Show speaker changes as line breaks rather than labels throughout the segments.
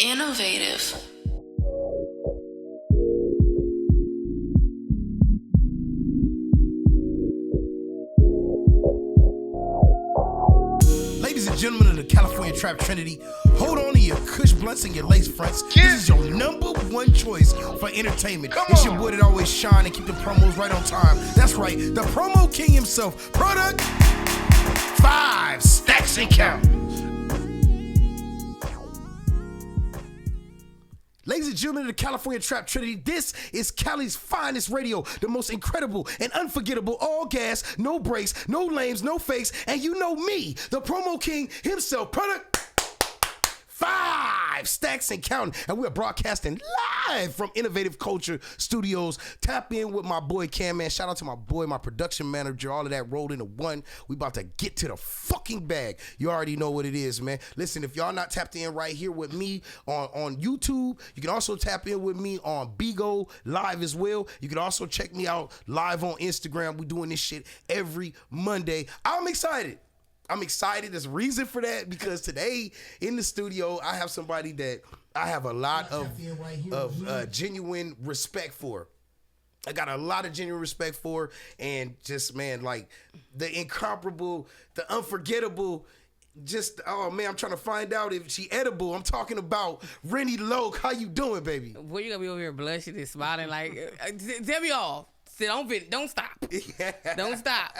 Innovative.
Ladies and gentlemen of the California Trap Trinity, hold on to your Kush blunts and your lace fronts. This is your number one choice for entertainment. It's your boy that always shine and keep the promos right on time. That's right, the promo king himself. Product 5 stacks and count. Ladies and gentlemen of the California Trap Trinity, this is Cali's finest radio, the most incredible and unforgettable, all gas, no breaks, no lames, no fakes, and you know me, the promo king himself, product 5 stacks and counting, and we're broadcasting live from Innovative Culture Studios. Tap in with my boy Cam, man. Shout out to my boy, my production manager, all of that rolled into one. We about to get to the fucking bag. You already know what it is, man. Listen, if y'all not tapped in right here with me on YouTube, you can also tap in with me on Bigo Live as well. You can also check me out live on Instagram. We doing this shit every Monday. I'm excited. There's a reason for that because today in the studio, I have somebody that I have a lot of genuine respect for. I got a lot of genuine respect for, and just, man, like the incomparable, the unforgettable, just, oh man, I'm trying to find out if she edible. I'm talking about Rennie Loke. How you doing, baby?
Boy, you gonna be over here blushing and smiling like, tell me all. Don't stop. Don't stop.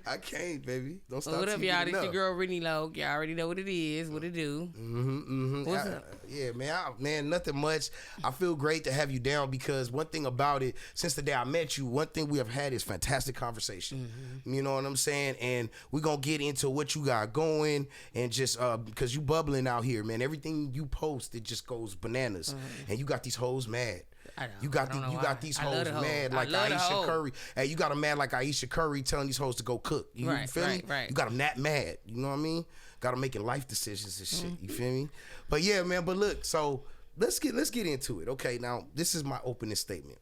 I can't, baby. Don't stop.
What up, y'all? This your girl, Rennie Loke. Y'all already know what it is, what it do. What's up?
Yeah, man, nothing much. I feel great to have you down because one thing about it, since the day I met you, one thing we have had is fantastic conversation. You know what I'm saying? And we're going to get into what you got going and just because you bubbling out here, man. Everything you post, it just goes bananas. And you got these hoes mad. You got these hoes mad like Aisha Curry. Hey, you got them mad like Aisha Curry telling these hoes to go cook. You feel me?
Right.
You got them that mad. You know what I mean? Got them making life decisions and shit. You feel me? But yeah, man. But look, so let's get into it. Okay, now this is my opening statement.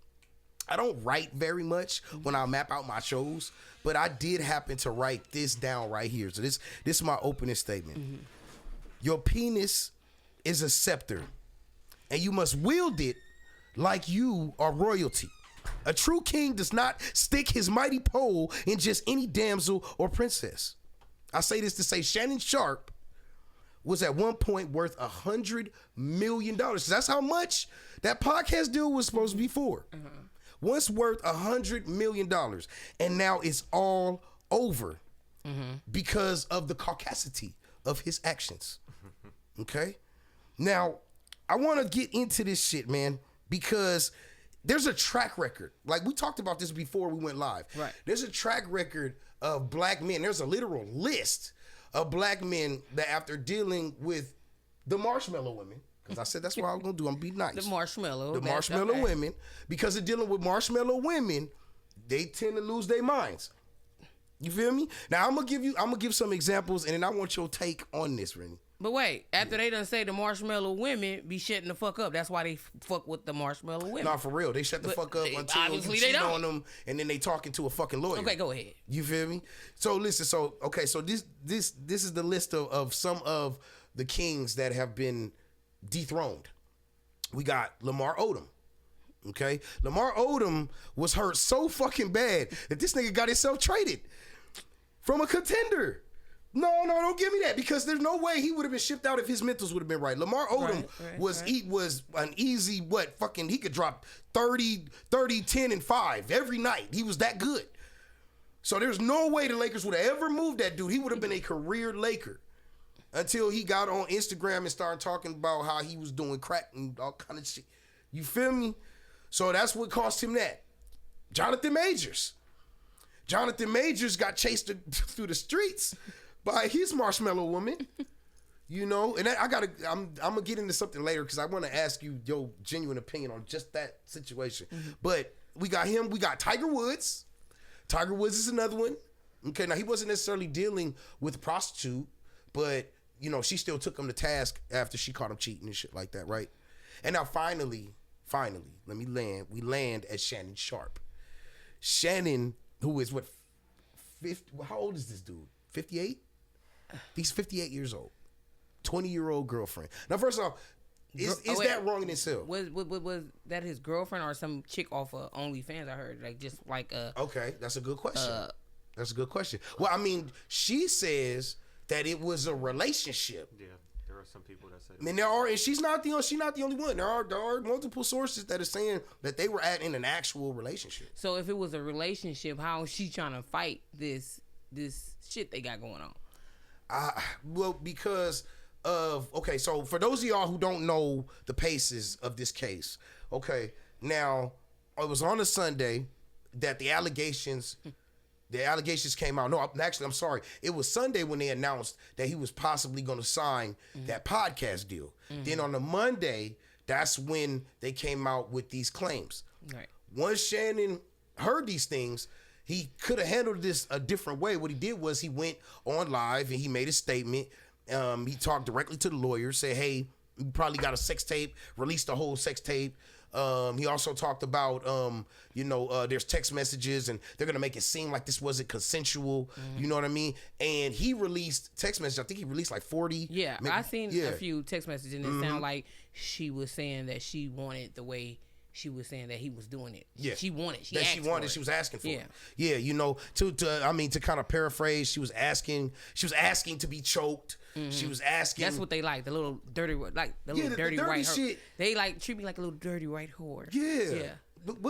I don't write very much when I map out my shows, but I did happen to write this down right here. So this is my opening statement. Your penis is a scepter, and you must wield it like you are royalty. A true king does not stick his mighty pole in just any damsel or princess. I say this to say Shannon Sharpe was at one point worth $100 million. That's how much that podcast deal was supposed to be for. Once worth $100 million. And now it's all over because of the caucasity of his actions. Okay? Now, I want to get into this shit, man. Because there's a track record. Like we talked about this before we went live. Right. There's a track record of black men. There's a literal list of black men that after dealing with the marshmallow women, because I said that's what I'm going to do. I'm going to be nice.
The marshmallow
women. Because of dealing with marshmallow women, they tend to lose their minds. You feel me? Now I'm gonna give some examples, and then I want your take on this, Rennie.
But wait, after they done say the marshmallow women be shutting the fuck up, that's why they fuck with the marshmallow women.
Nah, for real. They shut the fuck up until you cheat on them, and then they talking to a fucking lawyer.
Okay, go ahead.
You feel me? So listen, so this is the list of some of the kings that have been dethroned. We got Lamar Odom. Okay? Lamar Odom was hurt so fucking bad that this nigga got himself traded from a contender. No, don't give me that, because there's no way he would have been shipped out if his mentals would have been right. Lamar Odom was an easy, he could drop 30, 10, and 5 every night. He was that good. So there's no way the Lakers would have ever moved that dude. He would have been a career Laker until he got on Instagram and started talking about how he was doing crack and all kind of shit. You feel me? So that's what cost him that. Jonathan Majors got chased through the streets by his marshmallow woman, you know, and I'm gonna get into something later because I want to ask you your genuine opinion on just that situation. But we got him. We got Tiger Woods. Tiger Woods is another one. Okay, now he wasn't necessarily dealing with a prostitute, but you know she still took him to task after she caught him cheating and shit like that, right? And now finally, we land at Shannon Sharpe. Shannon, who is 50? How old is this dude? 58? He's 58 years old. 20-year-old girlfriend. Now, first off, Is that wrong in itself?
Was that his girlfriend or some chick off of OnlyFans? I heard like just like
Okay, that's a good question. That's a good question. Well, I mean, she says that it was a relationship.
Yeah, there are some people that say that.
I mean, there are, and she's not the only one. There are multiple sources that are saying that they were in an actual relationship.
So if it was a relationship, how is she trying to fight this shit they got going on?
Well, because of so for those of y'all who don't know the paces of this case, now it was on a Sunday that the allegations came out. No, actually, I'm sorry. It was Sunday when they announced that he was possibly going to sign that podcast deal. Then on the Monday, that's when they came out with these claims.
Right.
Once Shannon heard these things, he could have handled this a different way. What he did was he went on live and he made a statement. He talked directly to the lawyer, said, hey, you probably got a sex tape, released the whole sex tape. He also talked about, there's text messages and they're going to make it seem like this wasn't consensual. You know what I mean? And he released text messages. I think he released like 40.
Yeah, I seen a few text messages and it sounded like she was saying that she wanted the way she was saying that he was doing it.
Yeah.
She wanted. She
was asking for
yeah.
it. Yeah, to kind of paraphrase, she was asking to be choked. She was asking.
That's what they like, the little dirty, like the little dirty white whore. They like treat me like a little dirty white whore.
Yeah. But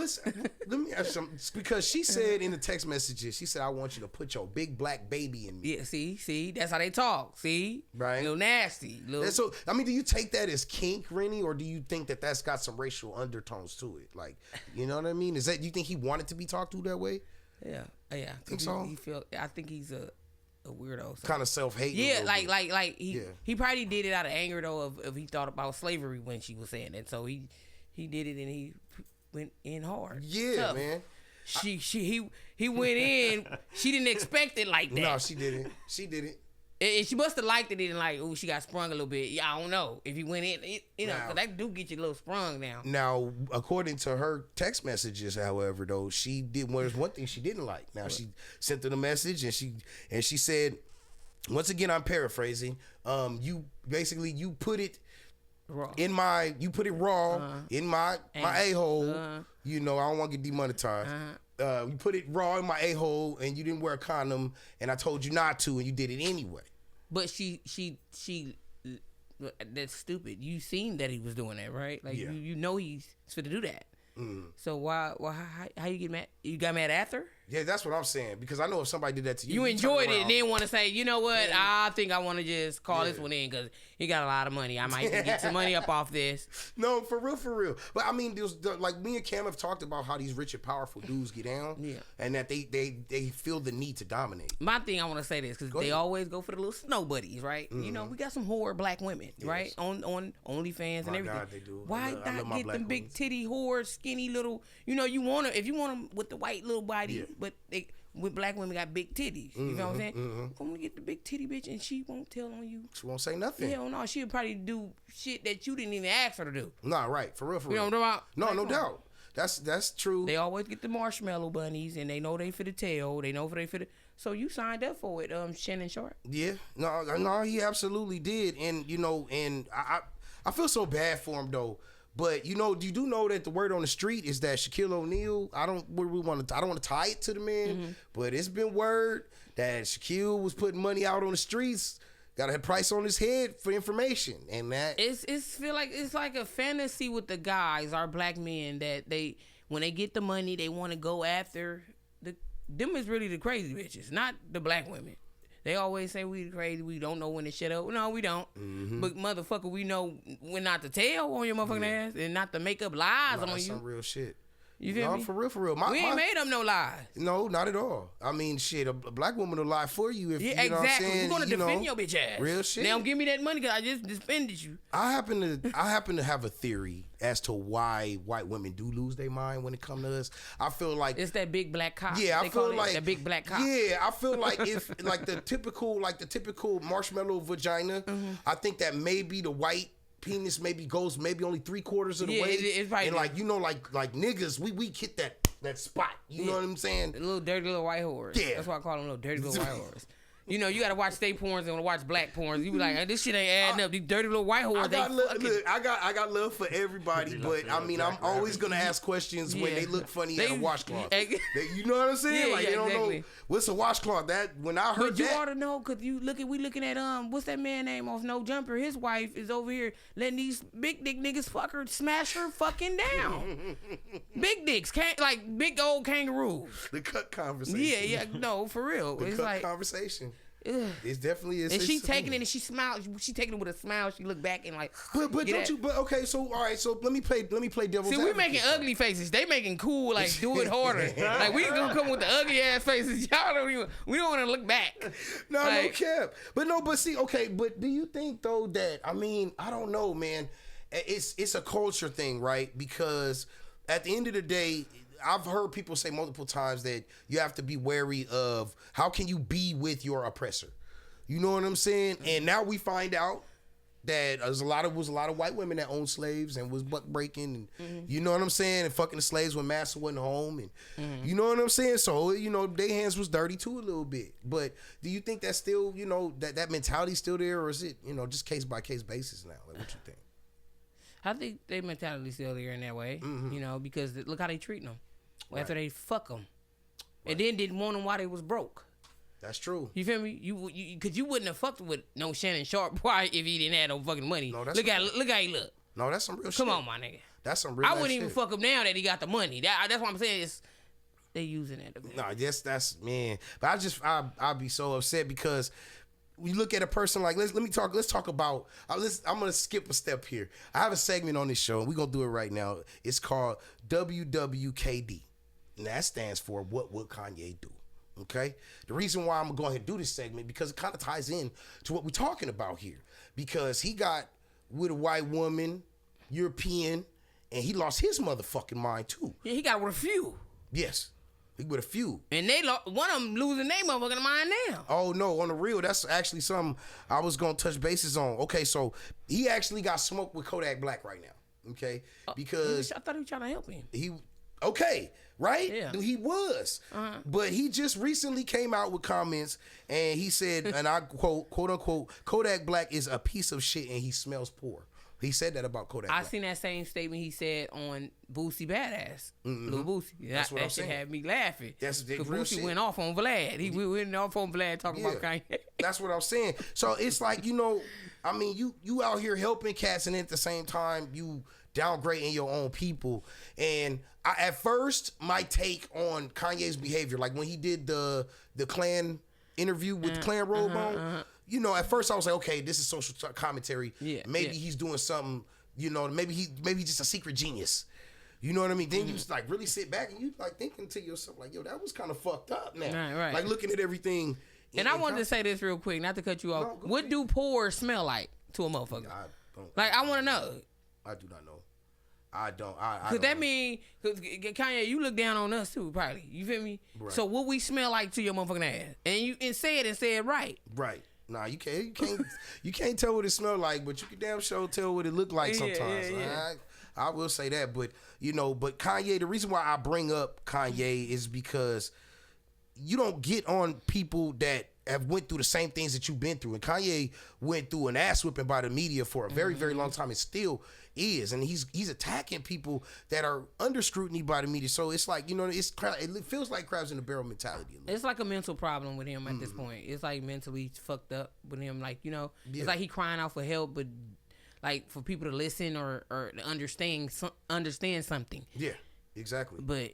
let me ask you, because she said in the text messages, she said, I want you to put your big black baby in me.
Yeah, see, that's how they talk. See,
right?
A little nasty.
And so, I mean, do you take that as kink, Rennie, or do you think that that's got some racial undertones to it? Like, you know what I mean? Do you think he wanted to be talked to that way?
Yeah.
Think so?
I think he's a weirdo. So.
Kind of self-hating.
Yeah, like he probably did it out of anger though, if he thought about slavery when she was saying it. So he did it and he went in hard.
Yeah, tough. Man.
He went in. She didn't expect it like that.
No, she didn't.
And she must have liked it and like, oh, she got sprung a little bit. Yeah, I don't know if he went in, because that do get you a little sprung now.
Now, according to her text messages, however, though, there's one thing she didn't like. Now, she sent her the message and she said, once again, I'm paraphrasing. You put it raw. In my a-hole. I don't want to get demonetized. You put it raw in my a-hole and you didn't wear a condom and I told you not to and you did it anyway.
But she that's stupid. You seen that he was doing that, right? Like you know he's fit to do that. So why how you get mad? You got mad after?
Yeah, that's what I'm saying. Because I know if somebody did that to you,
you enjoyed it and then want to say, you know what? Yeah. I think I want to just call this one in because he got a lot of money. I might get some money up off this.
No, for real. But I mean, like me and Cam have talked about how these rich and powerful dudes get down, and that they feel the need to dominate.
My thing, I want to say this because they always go for the little snow buddies, right? You know, we got some whore black women, right? On OnlyFans and everything.
God, they do.
Why not get them big titty whores, skinny little? You know, if you want them with the white little body, but with black women got big titties. You know what I'm saying? I'm gonna get the big titty bitch and she won't tell on you.
She won't say nothing.
Hell no, she'll probably do shit that you didn't even ask her to do.
Nah, right. For real.
You know what I'm talking about?
No doubt. That's true.
They always get the marshmallow bunnies and they know they for the tail. They know they for the. So you signed up for it, Shannon Sharp.
Yeah. No, he absolutely did. And and I feel so bad for him though. But you do know that the word on the street is that Shaquille O'Neal, I don't want to tie it to the man, but it's been word that Shaquille was putting money out on the streets, got a price on his head for information, and that
it's feel like it's like a fantasy with the guys, our black men, that when they get the money, they want to go after them is really the crazy bitches, not the black women. They always say we crazy. We don't know when to shut up. No, we don't. But motherfucker, we know when not to tell on your motherfucking ass and not to make up lies on you.
That's some real shit.
You feel me?
For real.
We ain't made up no lies.
No, not at all. I mean, shit, a black woman will lie for you if you know
exactly.
what I'm saying.
We're gonna defend your bitch ass.
Real shit.
Now give me that money because I just defended you.
I happen to have a theory as to why white women do lose their mind when it comes to us. I feel like
it's that big black cock.
Yeah, I feel like
the big black cock.
Yeah, I feel like if like the typical marshmallow vagina, I think that maybe the white penis goes only 3/4 of the way.
It's probably,
and like niggas, we hit that spot. You know what I'm saying?
The little dirty little white whores.
Yeah.
That's why I call them little dirty little white whores. You know, you gotta watch state porns and watch black porns. You be like, this shit ain't adding up. These dirty little white whores.
I got love for everybody, but I mean, I'm always gonna ask questions when they look funny at a washcloth. You know what I'm saying? Like they don't know what's a washcloth. That when I heard
but you ought to know, cause we looking at what's that man name off No Jumper? His wife is over here letting these big dick niggas fuck her, smash her fucking down. Big dicks, like big old kangaroos.
The cut conversation.
Yeah, no, for real.
The
it's
cut
like
conversation.
Ugh.
It's definitely
and she taking it and she smiles. She taking it with a smile. She look back and like.
But don't you? But okay, so all right, so let me play devil's.
See, we making ugly faces. They making cool. Like do it harder. Like we gonna come with the ugly ass faces. Y'all don't even. We don't want to look back.
No, like, no cap. But see, okay. But do you think though that I mean I don't know, man. It's a culture thing, right? Because at the end of the day. I've heard people say multiple times that you have to be wary of how can you be with your oppressor. You know what I'm saying? And now we find out that was a lot of white women that owned slaves and was buck breaking and you know what I'm saying, and fucking the slaves when master wasn't home and you know what I'm saying. So you know their hands was dirty too a little bit. But do you think that's still that mentality's still there, or is it just case by case basis now? Like what you think?
I think their mentality's still there in that way. Because look how they treating them. After they fuck them, and then didn't want them while they was broke.
That's true.
You feel me? Because you wouldn't have fucked with no Shannon Sharp boy if he didn't have no fucking money. No, look how he look.
No, that's some real shit.
Come on, my nigga.
That's some real.
I wouldn't even fuck him now that he got the money. That's what I'm saying. Is they using that?
No, yes, that's man. But I'd be so upset because. We look at a person like let's talk about I'm gonna skip a step here. I have a segment on this show and we're gonna do it right now. It's called WWKD. And that stands for what would Kanye do? Okay? The reason why I'm gonna go ahead and do this segment because it kind of ties in to what we're talking about here. Because he got with a white woman, European, and he lost his motherfucking mind too.
Yeah, he got with a few.
Yes. With a few.
And one of them losing their motherfucking mind now.
Oh, no. On the real, that's actually something I was going to touch bases on. Okay, so he actually got smoked with Kodak Black right now. Okay? Because...
I thought he was trying to help him.
Okay, right?
Yeah.
He was. But he just recently came out with comments and he said, and I quote, quote unquote, Kodak Black is a piece of shit and he smells poor. He said that about Kodak Black.
I seen that same statement he said on Boosie Badass. Lil Boosie.
That's what I'm saying.
That shit had me laughing.
That's the real
Boosie
shit.
went off on Vlad. He went off on Vlad talking about Kanye.
That's what I'm saying. So it's like, I mean, you out here helping cats and at the same time you downgrading your own people. And at first, my take on Kanye's behavior, like when he did the Klan interview with Klan robe on, at first I was like, okay, this is social commentary. Yeah, maybe he's doing something, maybe he's just a secret genius. You know what I mean? Then you just like really sit back and you like thinking to yourself like, yo, that was kind of fucked up now.
Right.
Like looking at everything.
And I wanted to say this real quick, not to cut you off. No, what do pores smell like to a motherfucker? I want to know.
I do not know. I don't.
Cause that mean, Kanye, you look down on us too, probably. You feel me? Right. So what we smell like to your motherfucking ass, and say it right.
Right. Nah, you can't tell what it smell like, but you can damn sure tell what it look like sometimes. Yeah. I will say that, but but Kanye. The reason why I bring up Kanye is because you don't get on people that have went through the same things that you've been through, and Kanye went through an ass whipping by the media for a very, very long time, and still is, and he's attacking people that are under scrutiny by the media. So it's like it feels like crabs in the barrel mentality.
It's like a mental problem with him at this point. It's like mentally fucked up with him. Like it's like he crying out for help, but like for people to listen or to understand something.
Yeah, exactly.
But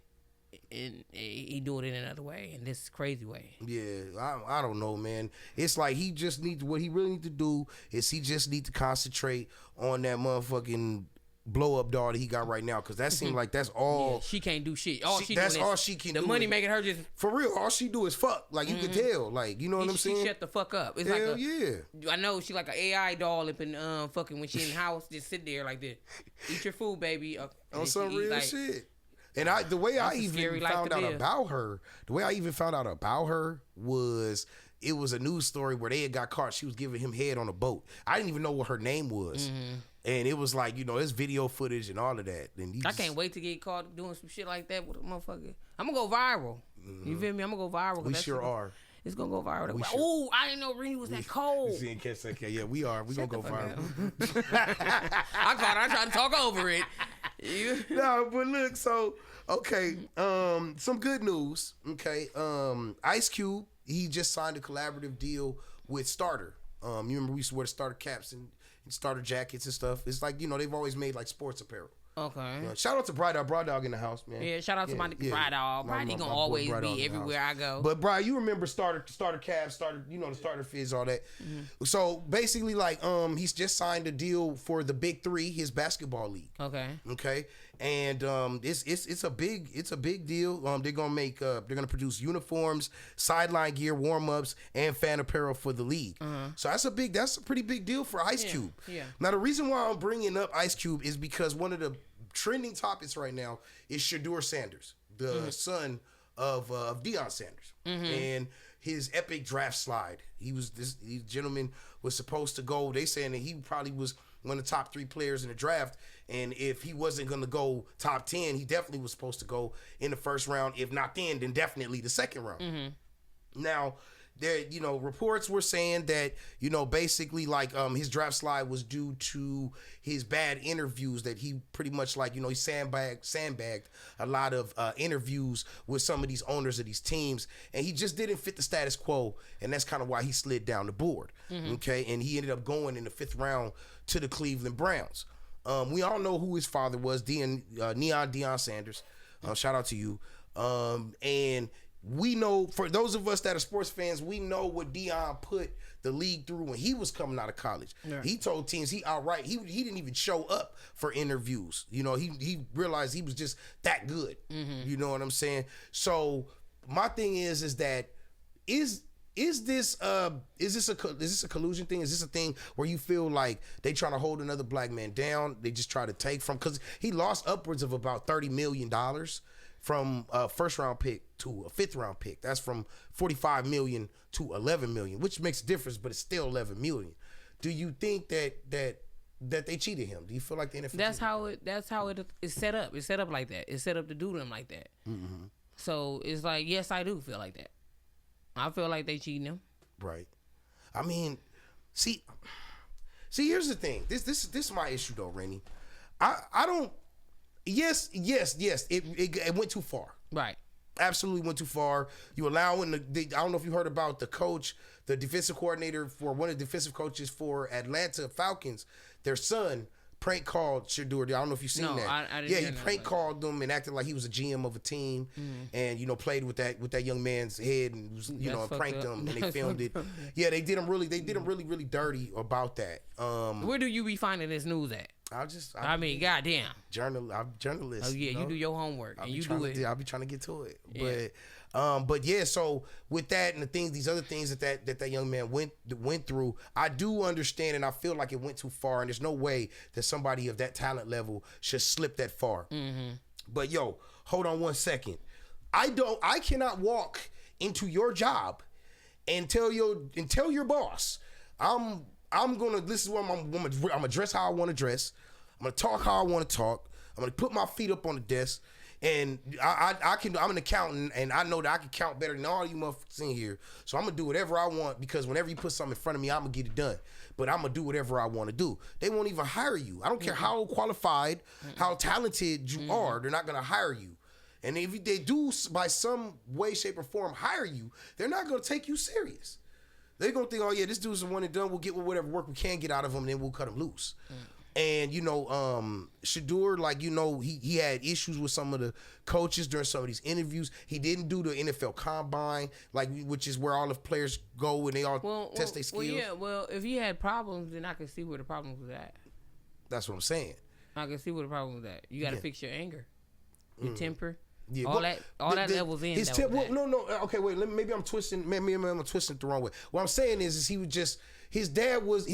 he do it in another way, in this crazy way.
Yeah, I don't know, man. It's like what he really need to do is he just need to concentrate on that motherfucking blow up doll that he got right now, because that seems like that's all. Yeah,
she can't do shit.
That's all she can do.
The money making her just
for real. All she do is fuck. Like you can tell. Like what I'm saying.
She shut the fuck up. It's
Hell
like
yeah.
I know she like an AI doll up in fucking when she in the house, just sit there like this. Eat your food, baby.
On some real shit. And the way I even found out about her was it was a news story where they had got caught. She was giving him head on a boat. I didn't even know what her name was. And it was like, it's video footage and all of that. And
I can't wait to get caught doing some shit like that with a motherfucker. I'm going to go viral. You feel me? I'm going to go viral.
We sure are.
It's gonna go viral. Oh, I didn't know Rennie was that cold.
Yeah, we are. We gonna go viral.
I tried to talk over it.
No, but look, so okay, some good news. Okay, Ice Cube, he just signed a collaborative deal with Starter. You remember we used to wear the Starter caps and Starter jackets and stuff. It's like, they've always made like sports apparel.
Okay.
Shout out to Bride Dog in the house, man.
Yeah, shout out to my Bride Dog. Bride gonna always be everywhere I go.
But Bride, you remember Starter caps, the Starter fizz, all that. Mm-hmm. So basically, like, he's just signed a deal for the Big Three, his basketball league. Okay. And it's a big deal. They're gonna produce uniforms, sideline gear, warm ups, and fan apparel for the league. So that's a pretty big deal for Ice Cube.
Yeah.
Now the reason why I'm bringing up Ice Cube is because one of the trending topics right now is Shedeur Sanders, the son of Deion Sanders, and his epic draft slide. This gentleman was supposed to go. They saying that he probably was one of the top 3 players in the draft. And if he wasn't going to go top 10, he definitely was supposed to go in the first round. If not then definitely the second round. Now, there, reports were saying that, basically like his draft slide was due to his bad interviews, that he pretty much like, he sandbagged a lot of interviews with some of these owners of these teams, and he just didn't fit the status quo, and that's kind of why he slid down the board. Okay, and he ended up going in the 5th round to the Cleveland Browns. We all know who his father was, Deion Sanders. Shout out to you. And we know, for those of us that are sports fans, we know what Deion put the league through when he was coming out of college. Yeah. He told teams he didn't even show up for interviews. He realized he was just that good. You know what I'm saying? So my thing is that is this a collusion thing? Is this a thing where you feel like they trying to hold another black man down? They just try to take from, because he lost upwards of about $30 million from a 1st round pick to a 5th round pick. That's from $45 million to $11 million, which makes a difference, but it's still $11 million. Do you think that they cheated him? Do you feel like the NFL?
That's how it is set up. It's set up like that. It's set up to do them like that. So it's like, yes, I do feel like that. I feel like they cheating him. Right.
I mean, see, here's the thing. This is my issue though, Rennie. I don't. Yes. It went too far.
Right.
Absolutely went too far. You allowing I don't know if you heard about the coach, the defensive coordinator for one of the defensive coaches for Atlanta Falcons, their son prank called Shedeur. I don't know if you've seen that.
I didn't.
Yeah, he prank called them and acted like he was a GM of a team, and played with that young man's head and was, pranked him, and they filmed it. Yeah, they did him really dirty about that.
Where do you be finding this news at? I mean, goddamn.
I'm journalist.
Oh yeah, you do your homework and you do it.
I'll be trying to get to it, but yeah. So with that and these other things that young man went through, I do understand, and I feel like it went too far, and there's no way that somebody of that talent level should slip that far. But yo, hold on one second. I cannot walk into your job and tell your boss, this is what I'm gonna dress how I want to dress. I'm gonna talk how I want to talk. I'm gonna put my feet up on the desk, and I'm an accountant, and I know that I can count better than all you motherfuckers in here. So I'm gonna do whatever I want, because whenever you put something in front of me, I'm gonna get it done. But I'm gonna do whatever I want to do. They won't even hire you. I don't care how qualified, how talented you are. They're not gonna hire you. And if they do, by some way, shape, or form, hire you, they're not gonna take you serious. They're going to think, oh, yeah, this dude's the one and done. We'll get whatever work we can get out of him, and then we'll cut him loose. And, Shedeur, like, he had issues with some of the coaches during some of these interviews. He didn't do the NFL Combine, which is where all the players go and they all test their skills.
Well, if he had problems, then I can see where the problem was at.
That's what I'm saying.
I can see where the problem was at. You got to fix your anger, your temper. Yeah, all that levels in. His
okay, wait. Maybe I'm twisting. Maybe I'm twisting it the wrong way. What I'm saying is he was just his dad was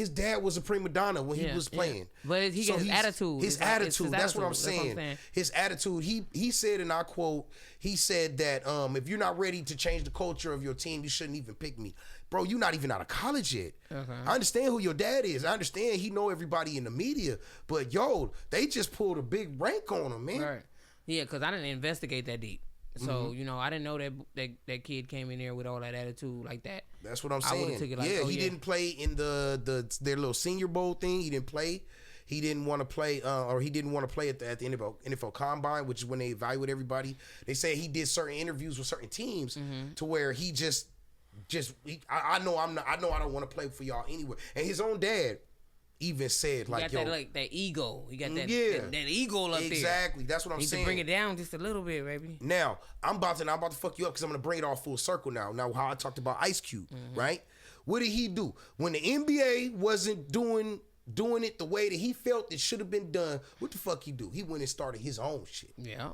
a prima donna when he was playing.
Yeah. But his attitude.
His attitude. That's what I'm saying. His attitude. He said, and I quote, he said that if you're not ready to change the culture of your team, you shouldn't even pick me. Bro, you're not even out of college yet. Okay. I understand who your dad is. I understand he know everybody in the media. But yo, they just pulled a big rank on him, man.
Right. Yeah, because I didn't investigate that deep. So I didn't know that kid came in there with all that attitude like that.
That's what I'm saying. Took it like, he didn't play in their little Senior Bowl thing. He didn't play. He didn't want to play, or he didn't want to play at the NFL Combine, which is when they evaluate everybody. They say he did certain interviews with certain teams to where he I know I don't want to play for y'all anywhere. And his own dad even said
he got that ego. He got that ego up there.
Exactly. That's what I'm saying.
Need to bring it down just a little bit, baby.
Now I'm about to fuck you up because I'm gonna bring it all full circle now. Now how I talked about Ice Cube, right? What did he do when the NBA wasn't doing it the way that he felt it should have been done? What the fuck he do? He went and started his own shit.
Yeah.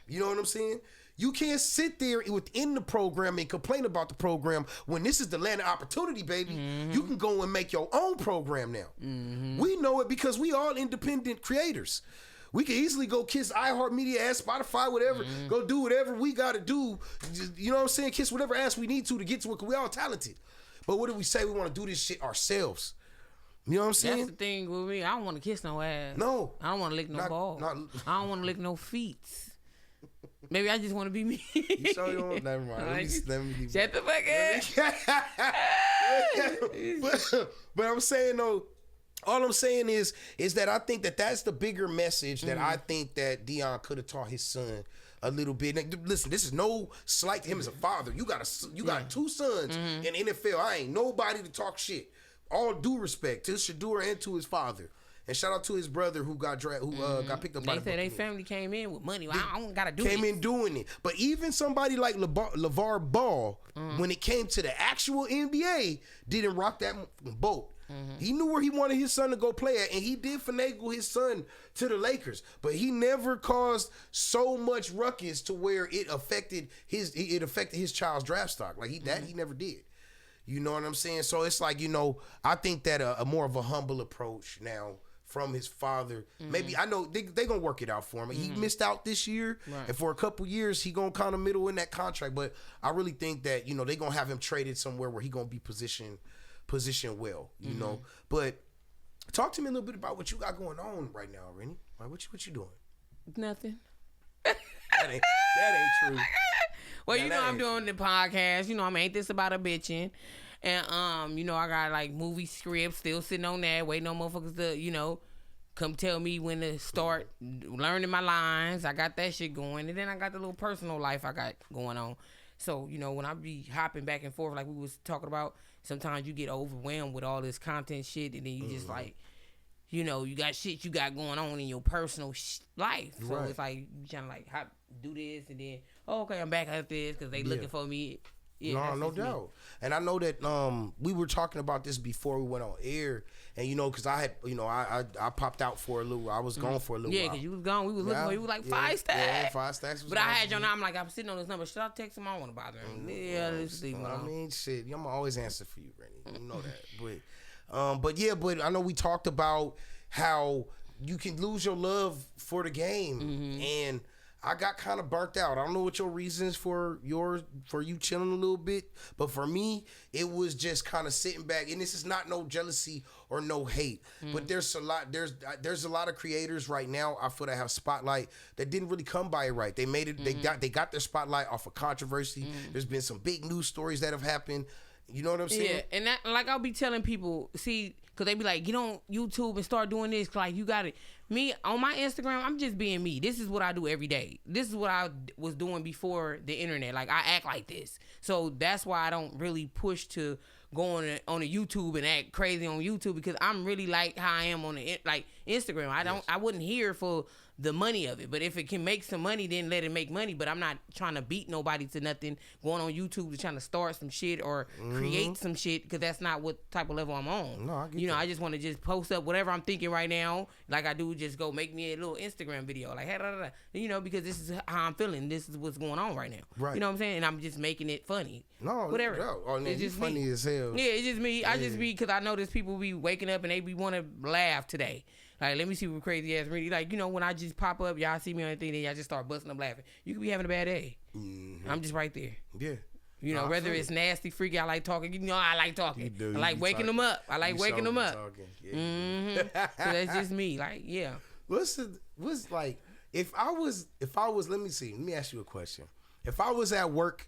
You know what I'm saying? You can't sit there within the program and complain about the program when this is the land of opportunity, baby. You can go and make your own program now. We know it because we all independent creators. We can easily go kiss iHeartMedia ass, Spotify, whatever. Go do whatever we got to do. You know what I'm saying? Kiss whatever ass we need to get to it because we all talented. But what do we say? We want to do this shit ourselves. You know what I'm saying?
That's the thing with me. I don't want to kiss no ass.
No.
I don't want to lick no balls. I don't want to lick no feet. Maybe I just want to be me.
You sure you don't? Never mind. Let me
shut the fuck
up. But I'm saying though, all I'm saying is that I think that's the bigger message that I think that Deion could have taught his son a little bit. Now, listen, this is no slight to him as a father. You got two sons in the NFL. I ain't nobody to talk shit. All due respect to Shador and to his father. And shout out to his brother who got picked up by the Buccaneers.
They said their family came in with money. Well, I don't got to do
Came in doing it. But even somebody like LeVar Ball, when it came to the actual NBA, didn't rock that boat. He knew where he wanted his son to go play at, and he did finagle his son to the Lakers. But he never caused so much ruckus to where it affected his child's draft stock. Like he never did. You know what I'm saying? So it's like, I think that a more of a humble approach now from his father. Maybe I know they gonna work it out for him. He missed out this year, and for a couple years he gonna kind of middle in that contract. But I really think that they gonna have him traded somewhere where he gonna be positioned well. You know. But talk to me a little bit about what you got going on right now, Rennie. Like what you doing?
Nothing.
That ain't true.
Well, I'm doing the podcast. I'm Ain't This About a Bitchin'. And, I got, like, movie scripts still sitting on that, waiting on motherfuckers to, come tell me when to start learning my lines. I got that shit going. And then I got the little personal life I got going on. So, when I be hopping back and forth like we was talking about, sometimes you get overwhelmed with all this content shit, and then you just, like, you got shit you got going on in your personal life. So it's like, you trying to, like, do this, and then, okay, I'm back at this because they looking for me. Yeah,
no doubt. And I know that we were talking about this before we went on air, and because I had I popped out for a little. I was gone for a little while.
Yeah, because you was gone. We was looking for you. Was like 5 stacks.
Yeah, 5 stacks.
But I had your number. I'm like, I'm sitting on this number. Should I text him? I don't want to bother him. Let's leave him alone.
I mean, shit. I'm gonna always answer for you, Rennie. You know that. But I know we talked about how you can lose your love for the game, and I got kind of burnt out. I don't know what your reasons for you chilling a little bit, but for me, it was just kind of sitting back. And this is not no jealousy or no hate, but there's a lot of creators right now I feel that have spotlight that didn't really come by it right. They made it. They got their spotlight off of controversy. There's been some big news stories that have happened. You know what I'm saying?
Yeah, and that, like, I'll be telling people, see, because they be like, get on YouTube and start doing this, like, you got it. Me, on my Instagram, I'm just being me. This is what I do every day. This is what I was doing before the internet. Like, I act like this. So that's why I don't really push to go on a YouTube and act crazy on YouTube, because I'm really like how I am on the Instagram. I wouldn't hear for the money of it, but if it can make some money, then let it make money. But I'm not trying to beat nobody to nothing, going on YouTube to trying to start some shit or create some shit, because that's not what type of level I'm on.
No, I get that.
I just want to just post up whatever I'm thinking right now, like I do, just go make me a little Instagram video, like, hey, because this is how I'm feeling, this is what's going on right now.
Right.
You know what I'm saying? And I'm just making it funny.
No,
whatever.
No. Oh, it's just funny as hell.
Yeah, it's just me. I just be, because I know there's people be waking up and they be want to laugh today. Like, let me see what crazy ass really. Like, when I just pop up, y'all see me on anything, then y'all just start busting up laughing. You could be having a bad day. I'm just right there.
Yeah.
Whether it's nasty, freaky, I like talking. I like talking. I like waking them up. I like waking them up. So that's just me. Like, yeah.
What's like, if I was, let me ask you a question. if I was at work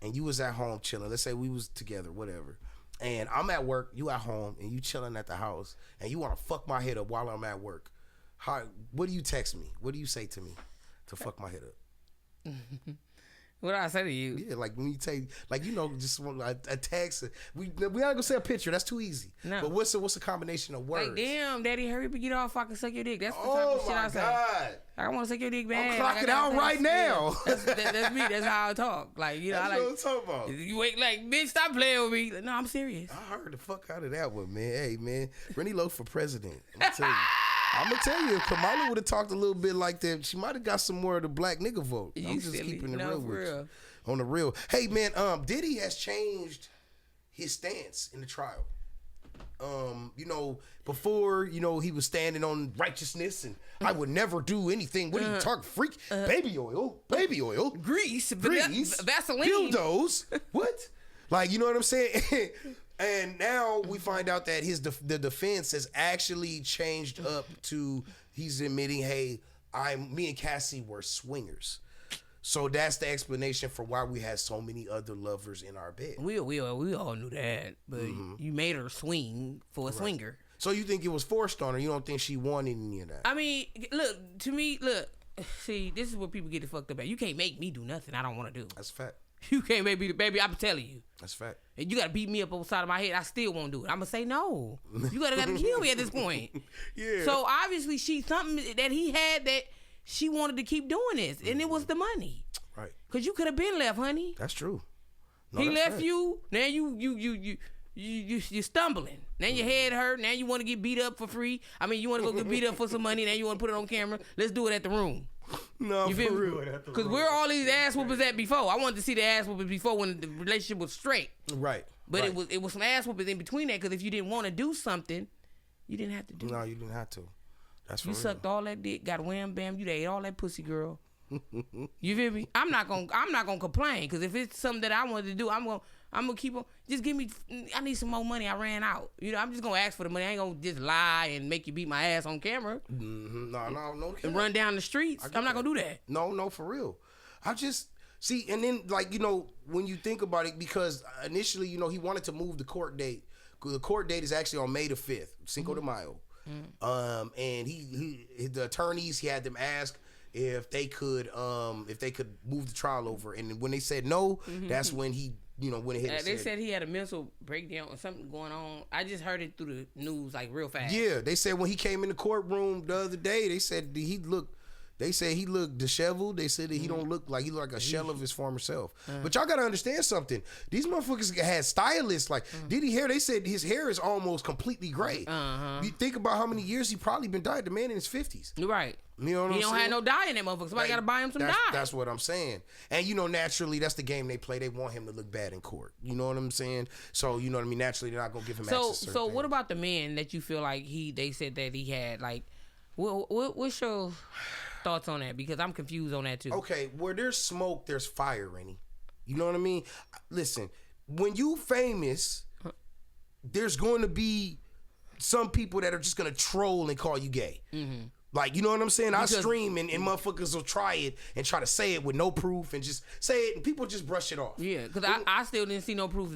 and you was at home chilling, let's say we was together, whatever, and I'm at work, you at home, and you chilling at the house, and you want to fuck my head up while I'm at work, what do you text me? What do you say to me to fuck my head up?
What did I say to you?
Yeah, like when you take, like, you know, just a text. We not gonna say a picture. That's too easy. No. But what's a combination of words?
Like, damn, daddy, hurry up and get off. I can suck your dick. That's the type of shit I say. Oh my God. I want to suck your dick bad.
I'm clocking out right now.
That's me. That's how I talk. Like, you know,
that's what I'm talking about.
You wait, like, bitch, stop playing with me. Like, no, I'm serious.
I heard the fuck out of that one, man. Hey, man, Rennie Lowe for president. I'm gonna tell you, if Kamala would have talked a little bit like that, she might have got some more of the black nigga vote. I'm just keeping it real with you. On the real. Hey, man, Diddy has changed his stance in the trial. You know, before, you know, he was standing on righteousness and I would never do anything. What are you talking, freak? Baby oil, grease, Vaseline, dildos. What? Like, you know what I'm saying? And now we find out that the defense has actually changed up to, he's admitting, hey, me and Cassie were swingers. So that's the explanation for why we had so many other lovers in our bed. We
all knew that, but you made her swing for a swinger.
So you think it was forced on her? You don't think she wanted any of that?
I mean, see, this is what people get fucked up at. You can't make me do nothing I don't want to do.
That's a fact.
You can't make me, baby. I'm telling you.
That's a fact.
And you got to beat me up on the side of my head. I still won't do it. I'm going to say no. You got to kill me at this point.
Yeah.
So obviously something that he had that she wanted to keep doing this, and it was the money.
Right.
Because you could have been left, honey.
That's true. No,
he left you. Now you stumbling. Now your head hurt. Now you want to get beat up for free. I mean, you want to go get beat up for some money. Now you want to put it on camera. Let's do it at the room.
No,
you
for real.
Because where all these ass whoopers at before? I wanted to see the ass whoopers before when the relationship was straight.
Right.
But it was some ass whoopers in between that. Because if you didn't want to do something, you didn't have to do it.
No, you didn't have to. That's for
you
real.
Sucked all that dick, got wham bam. You ate all that pussy, girl. You feel me? I'm not gonna complain. Because if it's something that I wanted to do, I'm gonna keep on. Just give me. I need some more money. I ran out. You know, I'm just gonna ask for the money. I ain't gonna just lie and make you beat my ass on camera.
Mm-hmm. No.
And run down the streets. I'm not gonna do that.
No, for real. I just see, and then like, you know, when you think about it, because initially, you know, he wanted to move the court date. The court date is actually on May the 5th, Cinco de Mayo. And the attorneys, he had them ask if they could move the trial over, and when they said no, that's when he, you know, went ahead.
They said he had a mental breakdown or something going on. I just heard it through the news like real fast.
Yeah, they said when he came in the courtroom the other day, they said he looked disheveled. They said that he don't look like, he looked like a shell of his former self. But y'all gotta understand something. These motherfuckers had stylists. Like Diddy hair, they said his hair is almost completely gray. You think about how many years he probably been dyed. The man in his 50s.
You're right.
You know what I'm saying?
He don't have no dye in that motherfucker. Somebody gotta buy him some dye.
That's what I'm saying. And you know, naturally, that's the game they play. They want him to look bad in court. You know what I'm saying? So you know what I mean. Naturally, they're not gonna give him access to certain things.
What about the men that you feel like they said that he had? Like, what's your thoughts on that? Because I'm confused on that too.
Okay, where there's smoke, there's fire, Rennie. You know what I mean? Listen, when you famous, there's going to be some people that are just going to troll and call you gay. Like, you know what I'm saying? I stream and motherfuckers will try it and try to say it with no proof and just say it and people just brush it off.
Yeah, because I still didn't see no proof of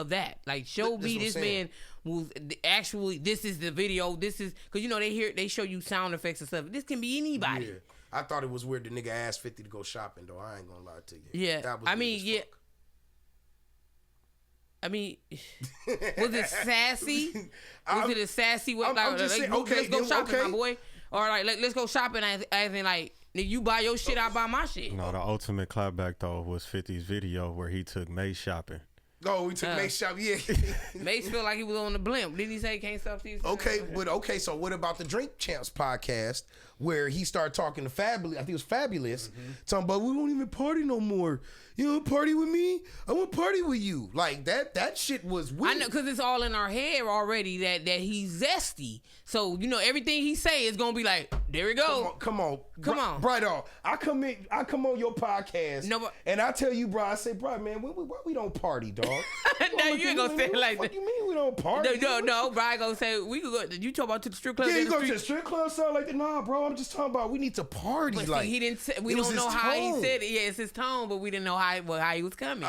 that. Like, show me this man was actually, this is the video, this is, because you know they show you sound effects and stuff. This can be anybody. Yeah.
I thought it was weird the nigga asked 50 to go shopping though. I ain't gonna lie to you.
Yeah.
That was
I mean, was it sassy? Was it a sassy way?
I'm just saying, okay,
let's go shopping, my boy. All right, let's go shopping. As in, like, you buy your shit, I buy my shit.
No, the ultimate clapback though was 50's video where he took Mace shopping.
No, we took Mace shopping. Yeah,
Mace felt like he was on the blimp. Didn't he say he can't stop these?
Okay, so what about the Drink Champs podcast where he started talking to Fabulous? I think it was Fabulous, talking about we won't even party no more. You want to party with me? I want to party with you. Like that shit was weird.
I know, because it's all in our head already that he's zesty. So, you know, everything he say is going to be like, There we go.
Come on.
Come on.
Bright off. I come on your podcast.
No, but,
and I tell you, bro, I say, bro, man, why we don't party, dog?
No, you ain't gonna say it like that.
What you mean we don't party?
No, Brian gonna say we could go. You talk about to the strip club?
Yeah, you go to the strip club, something like that. Nah, bro, I'm just talking about we need to party.
But
like
see, he didn't. We don't know how he said it. Yeah, it's his tone, but we didn't know how he was coming.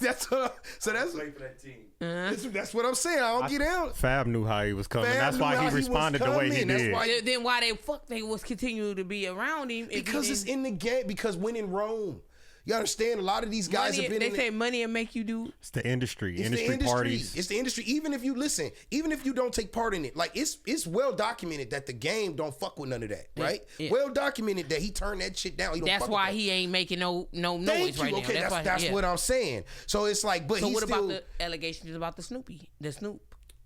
That's what. So that's
Play for that team.
That's what I'm saying. I don't get out.
Fab knew how he was coming.
Fab
That's
knew
why
how
he
he was
responded the way he
coming. That's
did.
why-
Then why they was continuing to be around him?
Because it's in the game. Because when in Rome, you understand. A lot of these guys have been.
They say money will make you do.
It's the industry.
It's
industry
the industry
parties.
It's the industry. Even if you don't take part in it, like it's well documented that the game don't fuck with none of that, right?
Yeah.
Well documented that he turned that shit down. He don't
That's
fuck
why
with that.
he ain't making no
Thank
noise
you.
right now.
Okay,
That's
that's what I'm saying. So it's like, but
So
he's
what
still.
about the allegations about the Snoop?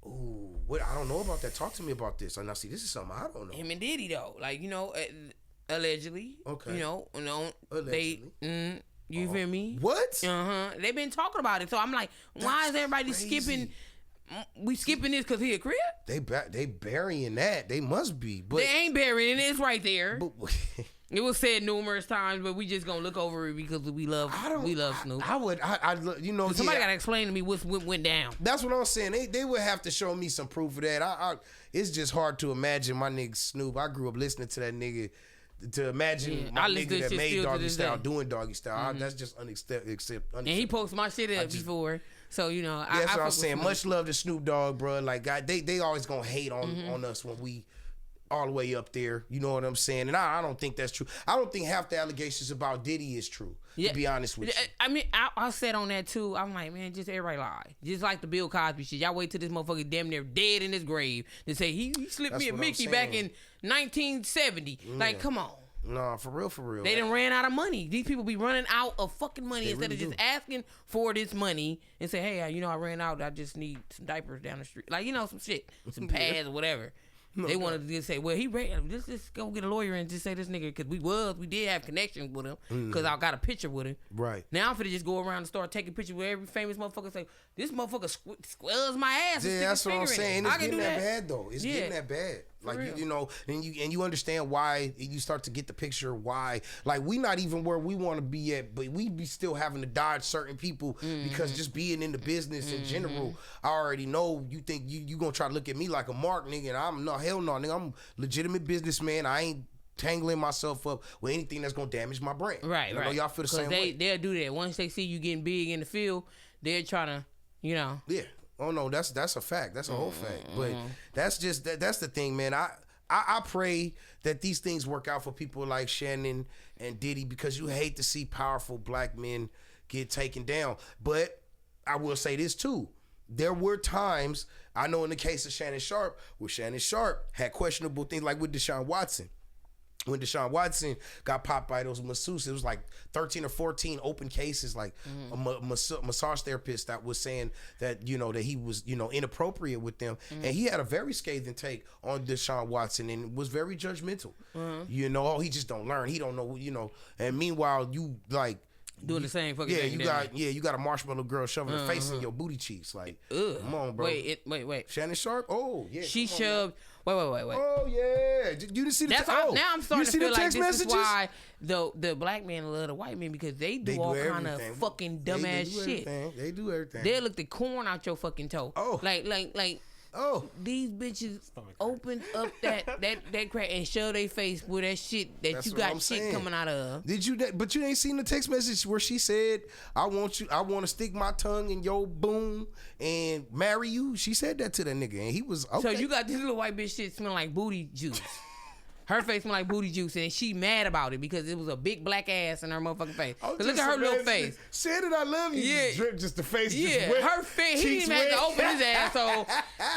Ooh, what? I don't know about that. Talk to me about this. And now, see, this is something I don't know.
Him and Diddy though, like allegedly.
Okay.
Allegedly. You feel me?
What?
They've been talking about it, so I'm like, why is everybody
crazy.
skipping? We skipping this because he a crib?
They burying that. They must be, but
They ain't burying it. It's right there.
but
It was said numerous times, but we just gonna look over it because we love Snoop.
I you know,
Somebody
yeah,
gotta explain to me what went down.
that's what I'm saying. They would have to show me some proof of that. It's just hard to imagine my nigga Snoop. I grew up listening to that nigga. To imagine
I
my
listen to
nigga that
shit
made
still to
Doggy
this
Style
day.
doing Doggy Style. That's just unacceptable.
And he posted my shit up before, so you know.
That's
I
what
fuck
I'm
with
saying.
Snoop.
Much love to Snoop Dogg, bro. Like, God, they always gonna hate on us when we all the way up there. You know what I'm saying? And I don't think that's true. I don't think half the allegations about Diddy is true. To be honest with you.
I mean, I said on that too. I'm like, man, just everybody lie. Just like the Bill Cosby shit. Y'all wait till this motherfucker damn near dead in his grave to say he slipped
That's
me a
what I'm
Mickey back in
saying.
1970. Like, come on.
No, for real.
They done ran out of money. These people be running out of fucking money instead
really
of just
do.
asking for this money and say, hey, I ran out. I just need some diapers down the street. Like, some shit, some pads or whatever. They wanted to just say, well, let's just go get a lawyer and just say this nigga, because we did have connections with him, because I got a picture with him.
Right.
Now I'm finna just go around and start taking pictures with every famous motherfucker. Say, this motherfucker squells my ass.
Yeah, that's what I'm saying. It's getting that
that
bad though. It's getting that bad. Like
real.
you know, and you understand why you start to get the picture why. Like we not even where we want to be at, but we be still having to dodge certain people because just being in the business in general, I already know you think you gonna try to look at me like a mark, nigga, and I'm no hell no, nigga. I'm a legitimate businessman. I ain't tangling myself up with anything that's gonna damage my brand.
Right,
and
right.
I know y'all feel the same way.
They'll do that. Once they see you getting big in the field, they're trying to,
Yeah. Oh no, that's a fact. That's a whole fact. But that's just that's the thing, man. I pray that these things work out for people like Shannon and Diddy, because you hate to see powerful black men get taken down. But I will say this too. There were times, I know in the case of Shannon Sharp, where Shannon Sharp had questionable things, like with Deshaun Watson. When Deshaun Watson got popped by those masseuses, it was like 13 or 14 open cases, like a massage therapist that was saying that, that he was, inappropriate with them. And he had a very scathing take on Deshaun Watson and was very judgmental. He just don't learn. He don't know, and meanwhile, you like,
doing the same fucking
yeah,
thing.
you got a marshmarshmal girl shoving her face in your booty cheeks. Like, come on, bro.
Wait.
Shannon Sharp? Oh, yeah.
She
come on,
shoved. Wait.
Oh, yeah. You didn't see the
That's
text?
now I'm starting to feel like
text
this
messages?
is why the black men love the white men, because they do all kind of fucking dumbass shit.
They do everything.
They'll look the corn out your fucking toe.
Oh.
Like.
Oh,
these bitches opened up that crack and show their face with that shit that
That's
you
what
got
I'm
shit
saying.
coming out of.
But you ain't seen the text message where she said, I want to stick my tongue in your boom and marry you. She said that to that nigga, and he was okay.
So you got this little white bitch shit smelling like booty juice. Her face smell like booty juice, and she mad about it because it was a big black ass in her motherfucking face. Look at her little face.
Said it, I love you.
Yeah.
Just the face.
Yeah,
just wet.
her face. He didn't even have to open his asshole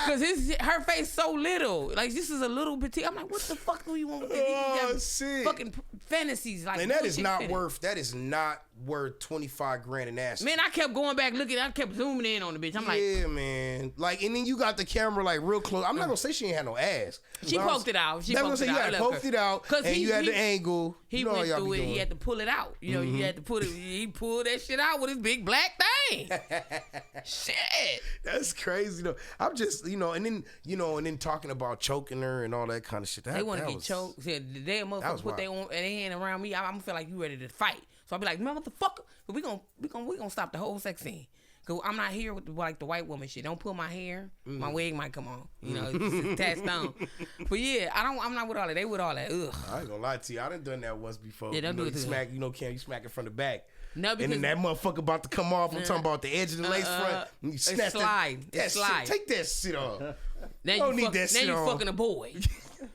because her face so little. Like, this is a little petite. I'm like, what the fuck do you want with this?
Oh,
You got
shit.
fucking fantasies. Like,
And that is
bullshit
not
fitted.
worth. That is not worth 25 grand in ass.
Man, I kept going back looking. I kept zooming in on the bitch. I'm like,
yeah, man. Like, and then you got the camera like real close. I'm not gonna say she ain't had no ass.
she poked it out. She poked it out.
You poked it out, and you had the angle.
He
you know
went through it. He had to pull it out. You know, you had to put it. He pulled that shit out with his big black thing. Shit.
That's crazy though. I'm just, and then talking about choking her and all that kind of shit.
They want to get choked. The day a motherfucker put their hand around me, I'm feel like you ready to fight. So I'll be like, motherfucker, we gonna stop the whole sex scene. Cause I'm not here with like the white woman shit. Don't pull my hair. My wig might come on. It's attached on. But yeah, I'm not with all that. They with all that. Ugh.
I ain't gonna lie to you. I done that once before.
Yeah, don't do it.
Smack, Cam, you smack it from the back.
No, because
and then that motherfucker about to come off. I'm talking about the edge of the lace front. And you snatch
slide.
That
slide.
Shit. Take that shit off.
Now
you don't need that shit
Now
on.
you fucking a boy.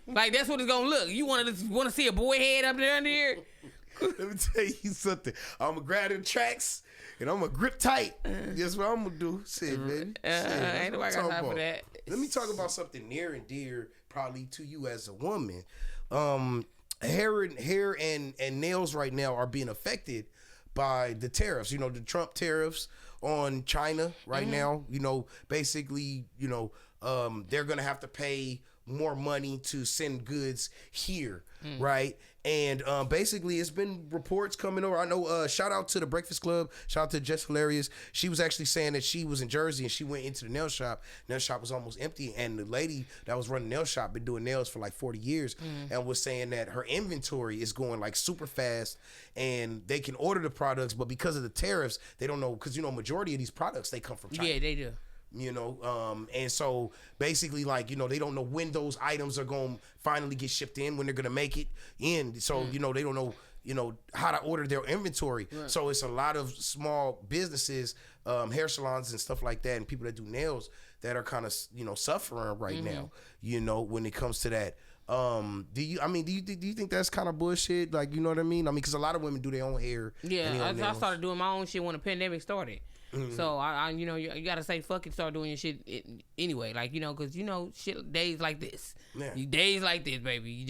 Like that's what it's gonna look. You want to see a boy head up there?
Let me tell you something. I'm gonna grab them tracks and I'm gonna grip tight. That's what I'm gonna do. Shit, baby.
Ain't nobody got time for that.
Let me talk about something near and dear, probably to you as a woman. Hair and nails right now are being affected by the tariffs. The Trump tariffs on China right now. Basically, they're gonna have to pay more money to send goods here, right? And basically, it's been reports coming over. I know. Shout out to the Breakfast Club. Shout out to Jess Hilarious. She was actually saying that she was in Jersey and she went into the nail shop. Nail shop was almost empty, and the lady that was running the nail shop been doing nails for like 40 years, and was saying that her inventory is going like super fast, and they can order the products, but because of the tariffs, they don't know because majority of these products they come from China.
Yeah, they do.
And so basically they don't know when those items are going to finally get shipped in, when they're going to make it in. So, they don't know, how to order their inventory. Right. So it's a lot of small businesses, hair salons and stuff like that, and people that do nails that are kind of, suffering right now, when it comes to that. Do you think that's kind of bullshit? Like, you know what I mean? Because a lot of women do their own hair.
Yeah, I started doing my own shit when the pandemic started. So I you gotta say fuck it, start doing your shit anyway, like because shit days like this, days like this, baby.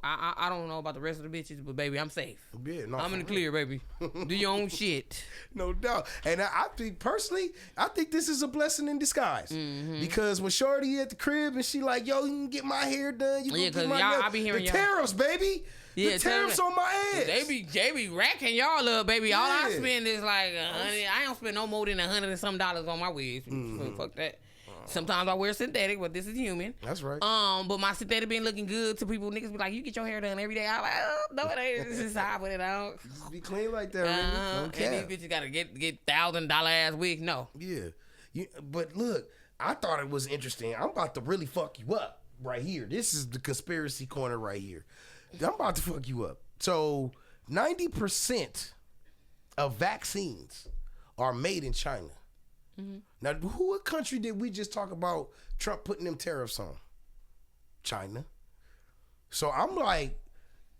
I don't know about the rest of the bitches, but baby, I'm safe.
Yeah,
I'm in the clear, baby. Do your own shit.
No doubt. And I think personally, I think this is a blessing in disguise because when Shorty at the crib and she like, yo, you can get my hair done, you can get my nails.
I be hearing
the tariffs, baby.
Yeah,
the tariffs on my ass.
They be racking y'all up, baby. All I spend is like $100. I don't spend no more than $100 and some on my wigs. Fuck that. Sometimes I wear synthetic, but this is human.
That's right.
But my synthetic been looking good to people. Niggas be like, you get your hair done every day. I'm like, oh, no, it ain't. This is how I put it on.
Just be clean like that, okay.
And these bitches gotta get $1,000 ass wigs. No.
Yeah. But look, I thought it was interesting. I'm about to really fuck you up right here. This is the conspiracy corner right here. I'm about to fuck you up. So 90% of vaccines are made in China. Now, what country did we just talk about Trump putting them tariffs on? China. So I'm like,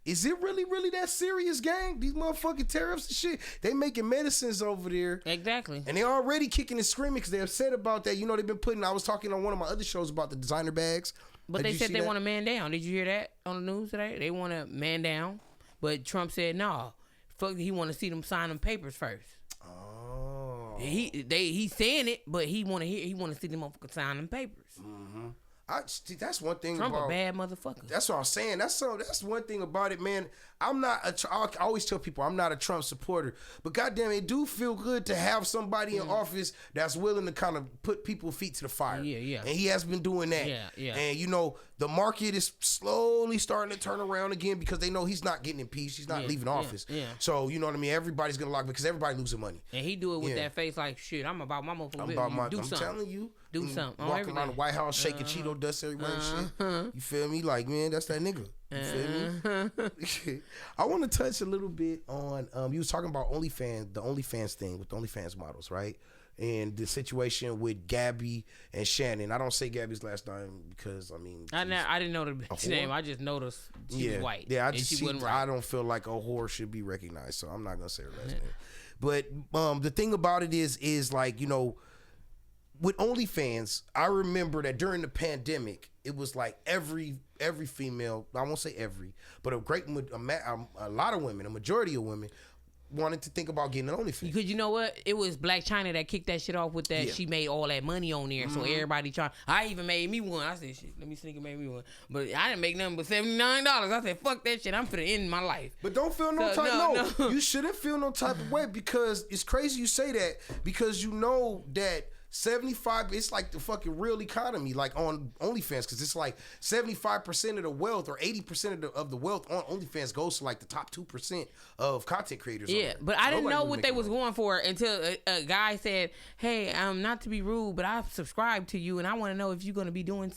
is it really that serious, gang? These motherfucking tariffs and shit. They making medicines over there.
Exactly.
And they already kicking and screaming because they're upset about that. They've been putting, I was talking on one of my other shows about the designer bags.
But they said they want to man down. Did you hear that on the news today? They want to man down. But Trump said, no. Fuck, he want to see them sign them papers first.
Oh.
He's saying it, but he want to see them motherfuckers sign them papers.
That's one thing
Trump
about...
a bad motherfucker.
That's what I'm saying. That's one thing about it, man. I always tell people I'm not a Trump supporter, but goddamn, it do feel good to have somebody in office that's willing to kind of put people's feet to the fire.
Yeah.
And he has been doing that.
Yeah.
And the market is slowly starting to turn around again because they know he's not getting impeached. He's not leaving office.
Yeah.
So you know what I mean. Everybody's gonna lock because everybody losing money.
And he do it with that face like shit. I'm about my motherfucker.
I'm telling you.
Do something.
Walking around the White House shaking Cheeto dust everywhere and shit. You feel me? Like, man, that's that nigga. You feel me? I want to touch a little bit on you was talking about OnlyFans, the OnlyFans thing with the OnlyFans models, right? And the situation with Gabby and Shannon. I don't say Gabby's last name because I
didn't know the bitch name. I just noticed she was white.
Yeah,
and she wasn't right.
I don't feel like a whore should be recognized, so I'm not gonna say her last name. But the thing about it is like, with OnlyFans, I remember that during the pandemic, it was like every female, I won't say every, but a lot of women, a majority of women wanted to think about getting an OnlyFans.
Because you know what? It was Black China that kicked that shit off with that. Yeah. She made all that money on there. So everybody trying. I even made me one. I said, shit, let me sneak and make me one. But I didn't make nothing but $79. I said, fuck that shit. I'm finna end my life.
But don't feel no type. No, you shouldn't feel no type of way, because it's crazy you say that, because you know that 75, it's like the fucking real economy, like on OnlyFans, because it's like 75% of the wealth or 80% of the wealth on OnlyFans goes to like the top 2% of content creators.
Yeah, but I didn't know what they was going for until a guy said, hey, not to be rude, but I've subscribed to you and I want to know if you're going to be doing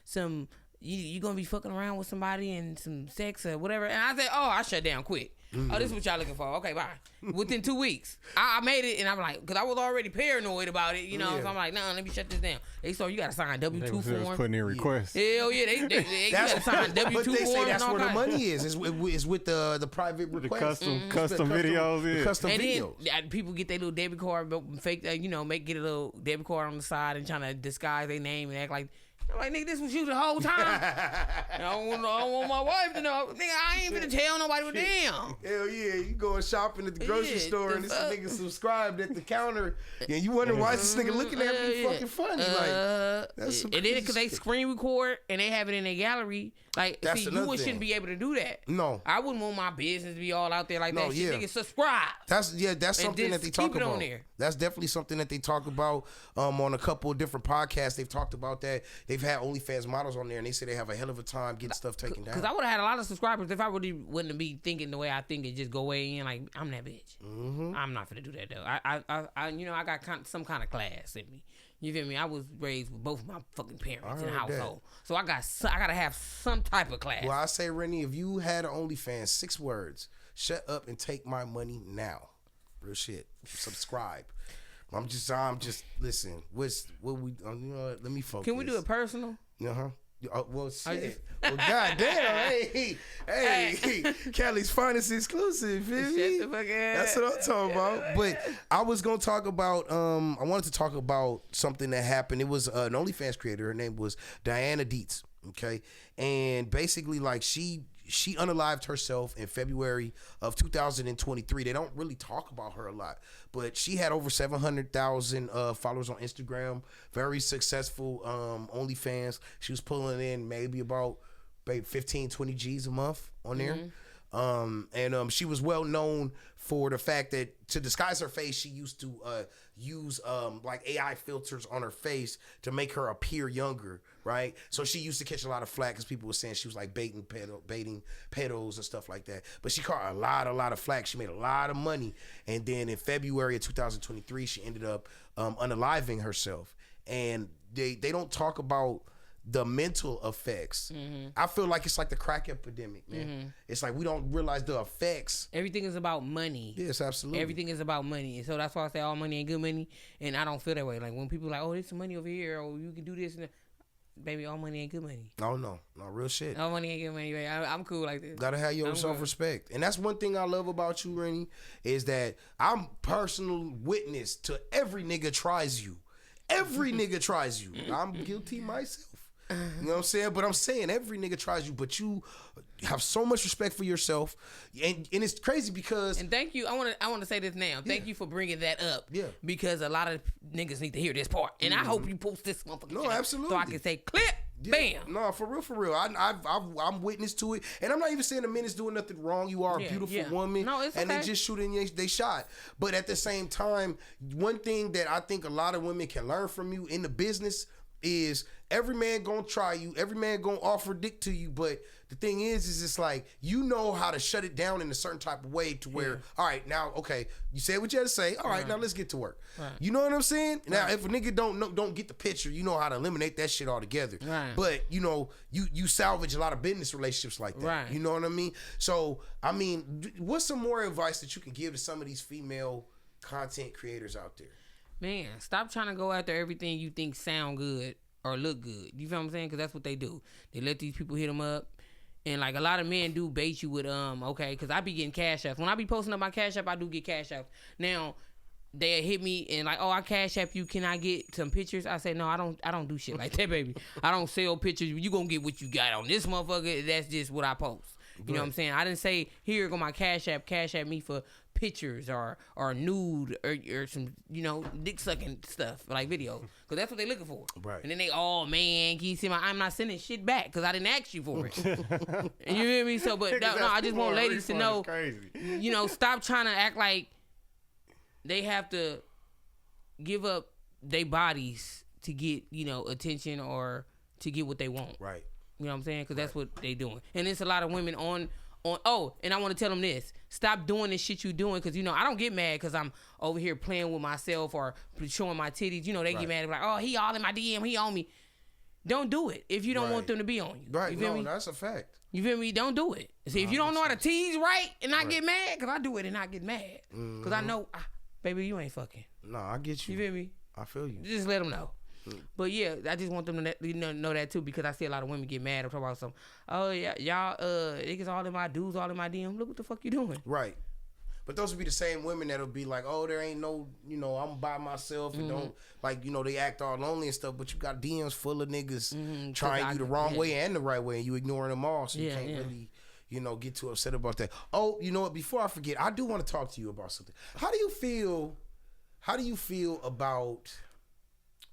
some you going to be fucking around with somebody and some sex or whatever. And I said, oh, I shut down quick. Oh, this is what y'all looking for. Okay, bye. Within 2 weeks, I made it, and I'm like, because I was already paranoid about it, you know. Yeah. So I'm like, nah, let me shut this down. They saw you got to sign W-2 form.
Putting in requests.
Hell yeah, they got to sign W-2 form. But they say
that's where the money is. It's with the private request.
The custom videos.
The custom
videos. Then people get their little debit card, fake, get a little debit card on the side and trying to disguise their name and act like. I'm like, nigga, this was you the whole time. I don't want my wife to know. Nigga, I ain't finna tell nobody what damn.
Hell yeah, you going shopping at the grocery store and this nigga subscribed at the counter and you wonder why is this nigga looking at me fucking funny. That's some
and then because they screen record and they have it in their gallery. Like,
that's
see, you shouldn't be able to do that.
No.
I wouldn't want my business to be all out there like that. Shit, nigga, subscribe.
That's something that they talk about. On there. That's definitely something that they talk about on a couple of different podcasts. They've talked about that. They've had OnlyFans models on there, and they say they have a hell of a time getting stuff taken down.
Because I would have had a lot of subscribers if I really wouldn't be thinking the way I think and just go way in like, I'm that bitch.
Mm-hmm.
I'm not finna do that, though. I got some kind of class in me. You feel me? I was raised with both of my fucking parents in the household. So I gotta have some type of class.
Well, I say, Rennie, if you had an OnlyFans, 6 words: shut up and take my money now. Real shit. Subscribe. I'm just listen. What we? You know what? Let me focus.
Can we do it personal?
Well, shit. Well, goddamn. Hey, Cali's finest exclusive. Feel me?
Shut the fuck up.
That's what I'm talking about. But I was gonna talk about. I wanted to talk about something that happened. It was an OnlyFans creator. Her name was Diana Dietz. Okay, and basically, like she unalived herself in February of 2023. They don't really talk about her a lot, but she had over 700,000 followers on Instagram. Very successful OnlyFans. She was pulling in maybe about 15, 20 G's a month on there. And she was well known for the fact that to disguise her face, she used to use like AI filters on her face to make her appear younger, right? So she used to catch a lot of flack because people were saying she was like baiting pedos and stuff like that. But she caught a lot of flack. She made a lot of money. And then in February of 2023, she ended up unaliving herself. And they don't talk about the mental effects. I feel like it's like the crack epidemic, man. It's like we don't realize the effects.
Everything is about money.
Yes, absolutely.
Everything is about money. And so that's why I say all money ain't good money. And I don't feel that way. Like when people are like, oh, there's some money over here, or you can do this. And baby, all money ain't good money.
Oh, no, real shit.
All money ain't good money. Baby. I'm cool like this.
Gotta have your self-respect. And that's one thing I love about you, Rennie, is that I'm personal witness to every nigga tries you. Every nigga tries you. I'm guilty myself. You know what I'm saying? But I'm saying every nigga tries you, but you have so much respect for yourself, and it's crazy because.
And thank you. I want to say this now. Thank you for bringing that up.
Yeah.
Because a lot of niggas need to hear this part, and I hope you post this motherfucker.
No, absolutely.
So I can say clip.
Yeah.
Bam.
No, for real. I'm witness to it, and I'm not even saying the men is doing nothing wrong. You are a beautiful woman,
no, it's
and
okay.
they just shooting. They shot, but at the same time, one thing that I think a lot of women can learn from you in the business is every man gonna try you, every man gonna offer dick to you, but the thing is it's like you know how to shut it down in a certain type of way to where, all right, now, okay, you said what you had to say, all right, now let's get to work. Right. You know what I'm saying? Now, if a nigga don't get the picture, you know how to eliminate that shit altogether.
Right.
But you know, you salvage a lot of business relationships like that.
Right.
You know what I mean? So, I mean, what's some more advice that you can give to some of these female content creators out there?
Man, stop trying to go after everything you think sound good or look good. You feel what I'm saying? Because that's what they do. They let these people hit them up. And like a lot of men do bait you with, okay, because I be getting cash apps. When I be posting up my cash app, I do get cash apps. Now, they hit me and like, oh, I cash app you. Can I get some pictures? I say, no, I don't do shit like that, baby. I don't sell pictures. You gonna get what you got on this motherfucker. That's just what I post. You know what I'm saying? I didn't say, here go my cash app me for pictures or nude or some, dick sucking stuff, like video. Because that's what they looking for.
Right.
And then they, oh, man, can you see I'm not sending shit back because I didn't ask you for it. And you hear me? So, but no, I just want ladies to know, stop trying to act like they have to give up their bodies to get, attention or to get what they want.
Right.
You know what I'm saying? Because that's what they doing. And there's a lot of women on, and I want to tell them this. Stop doing this shit you doing because, I don't get mad because I'm over here playing with myself or showing my titties. They get mad. Like, oh, he all in my DM. He on me. Don't do it if you don't want them to be on you.
Right.
You feel me?
That's a fact.
You feel me? Don't do it. See, if you don't know how to tease right and not get mad, because I do it and not get mad. Because I know, baby, you ain't fucking.
No, I get you.
You feel me?
I feel you.
Just let them know. But yeah, I just want them to know that too, because I see a lot of women get mad. I'm talking about some, oh yeah, y'all niggas all in my dudes, all in my DM. Look what the fuck you doing.
Right. But those would be the same women that'll be like, oh, there ain't no, I'm by myself and don't, like, they act all lonely and stuff, but you got DMs full of niggas trying you the wrong way and the right way, and you ignoring them all, so you can't really, get too upset about that. Oh, you know what? Before I forget, I do want to talk to you about something. How do you feel about,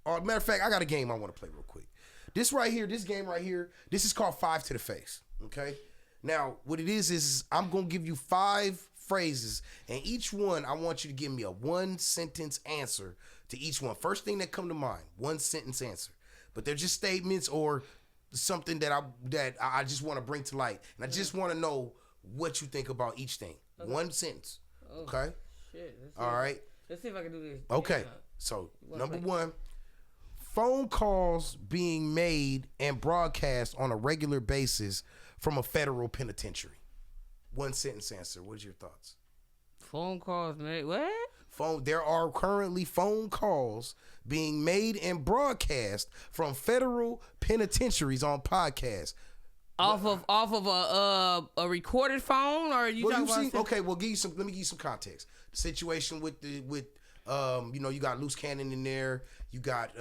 or matter of fact, I got a game I want to play real quick. This game right here, this is called 5 to the Face, okay? Now, what it is I'm going to give you 5 phrases, and each one, I want you to give me a 1-sentence answer to each one. First thing that come to mind, 1-sentence answer. But they're just statements or something that I just want to bring to light. And I just want to know what you think about each thing. Okay. 1 sentence, okay?
Shit.
All right?
Let's see if I can do this.
Okay, so number 1. Phone calls being made and broadcast on a regular basis from a federal penitentiary. 1-sentence answer. What is your thoughts?
Phone calls made what?
There are currently phone calls being made and broadcast from federal penitentiaries on podcasts.
Off of a recorded phone, or you talking about?
Okay, well, let me give you some context. The situation with you got Loose Cannon in there, you got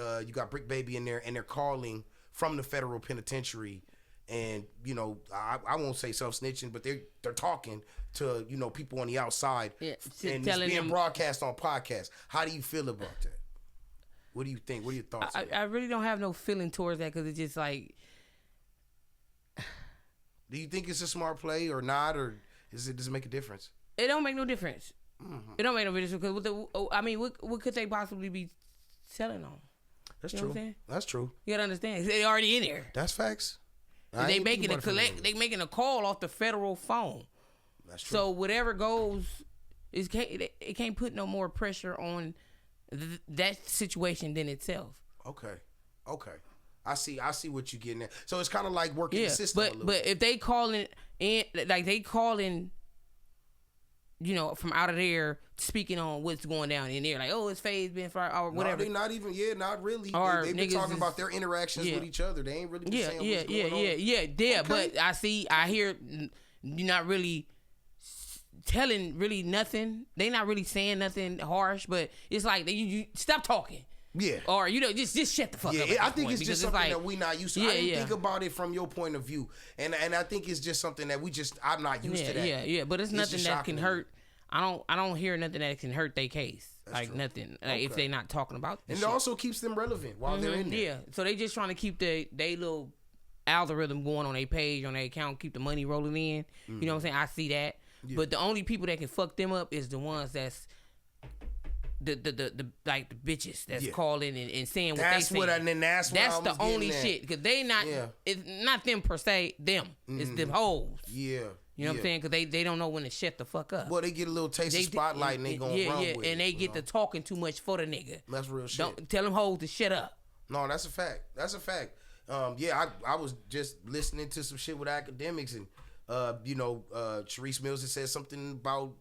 Brick Baby in there, and they're calling from the federal penitentiary, and I won't say self-snitching, but they're talking to people on the outside, and it's being broadcast on podcasts. How do you feel about that? What do you think? What are your thoughts?
I really don't have no feeling towards that, because it's just like.
Do you think it's a smart play or not, or does it make a difference?
It don't make no difference. Mm-hmm. It don't make no difference, because what could they possibly be selling on?
That's true. That's true.
You gotta understand, they already in there.
That's facts.
They making a call off the federal phone.
That's true.
So whatever goes, it can't put no more pressure on that situation than itself.
Okay. I see what you're getting at. So it's kind of like working the system.
But if they calling in, like they calling, from out of there, speaking on what's going down in there, like, oh, his face been fired or whatever.
No, they not even. Yeah, not really. They've been talking about their interactions with each other. They ain't really been saying what's going on.
Okay. But I hear you're not really telling really nothing. They not really saying nothing harsh, but it's like you stop talking.
Yeah.
Or, just shut the fuck up.
I think it's just something that we not used to. I didn't think about it from your point of view. And I think it's just something that I'm not used to that.
Yeah. But it's nothing that can hurt. I don't hear nothing that can hurt their case.
That's
like
true.
Nothing. Like if they not talking about
and
shit.
It also keeps them relevant while they're in there.
Yeah. So they just trying to keep they little algorithm going on their page, on their account, keep the money rolling in. Mm-hmm. You know what I'm saying? I see that. Yeah. But the only people that can fuck them up is the ones that's the like the bitches that's calling and saying what they saying. That's the only shit, because they not. Yeah. It's not them per se. Them. It's them hoes.
Yeah.
You know what I'm saying? Because they don't know when to shut the fuck up.
Well, they get a little taste of spotlight and they gonna run with it.
And they get to talking too much for the nigga.
That's real shit.
Don't tell them hoes to shut up.
No, that's a fact. I was just listening to some shit with academics, and Sharice Mills had said something about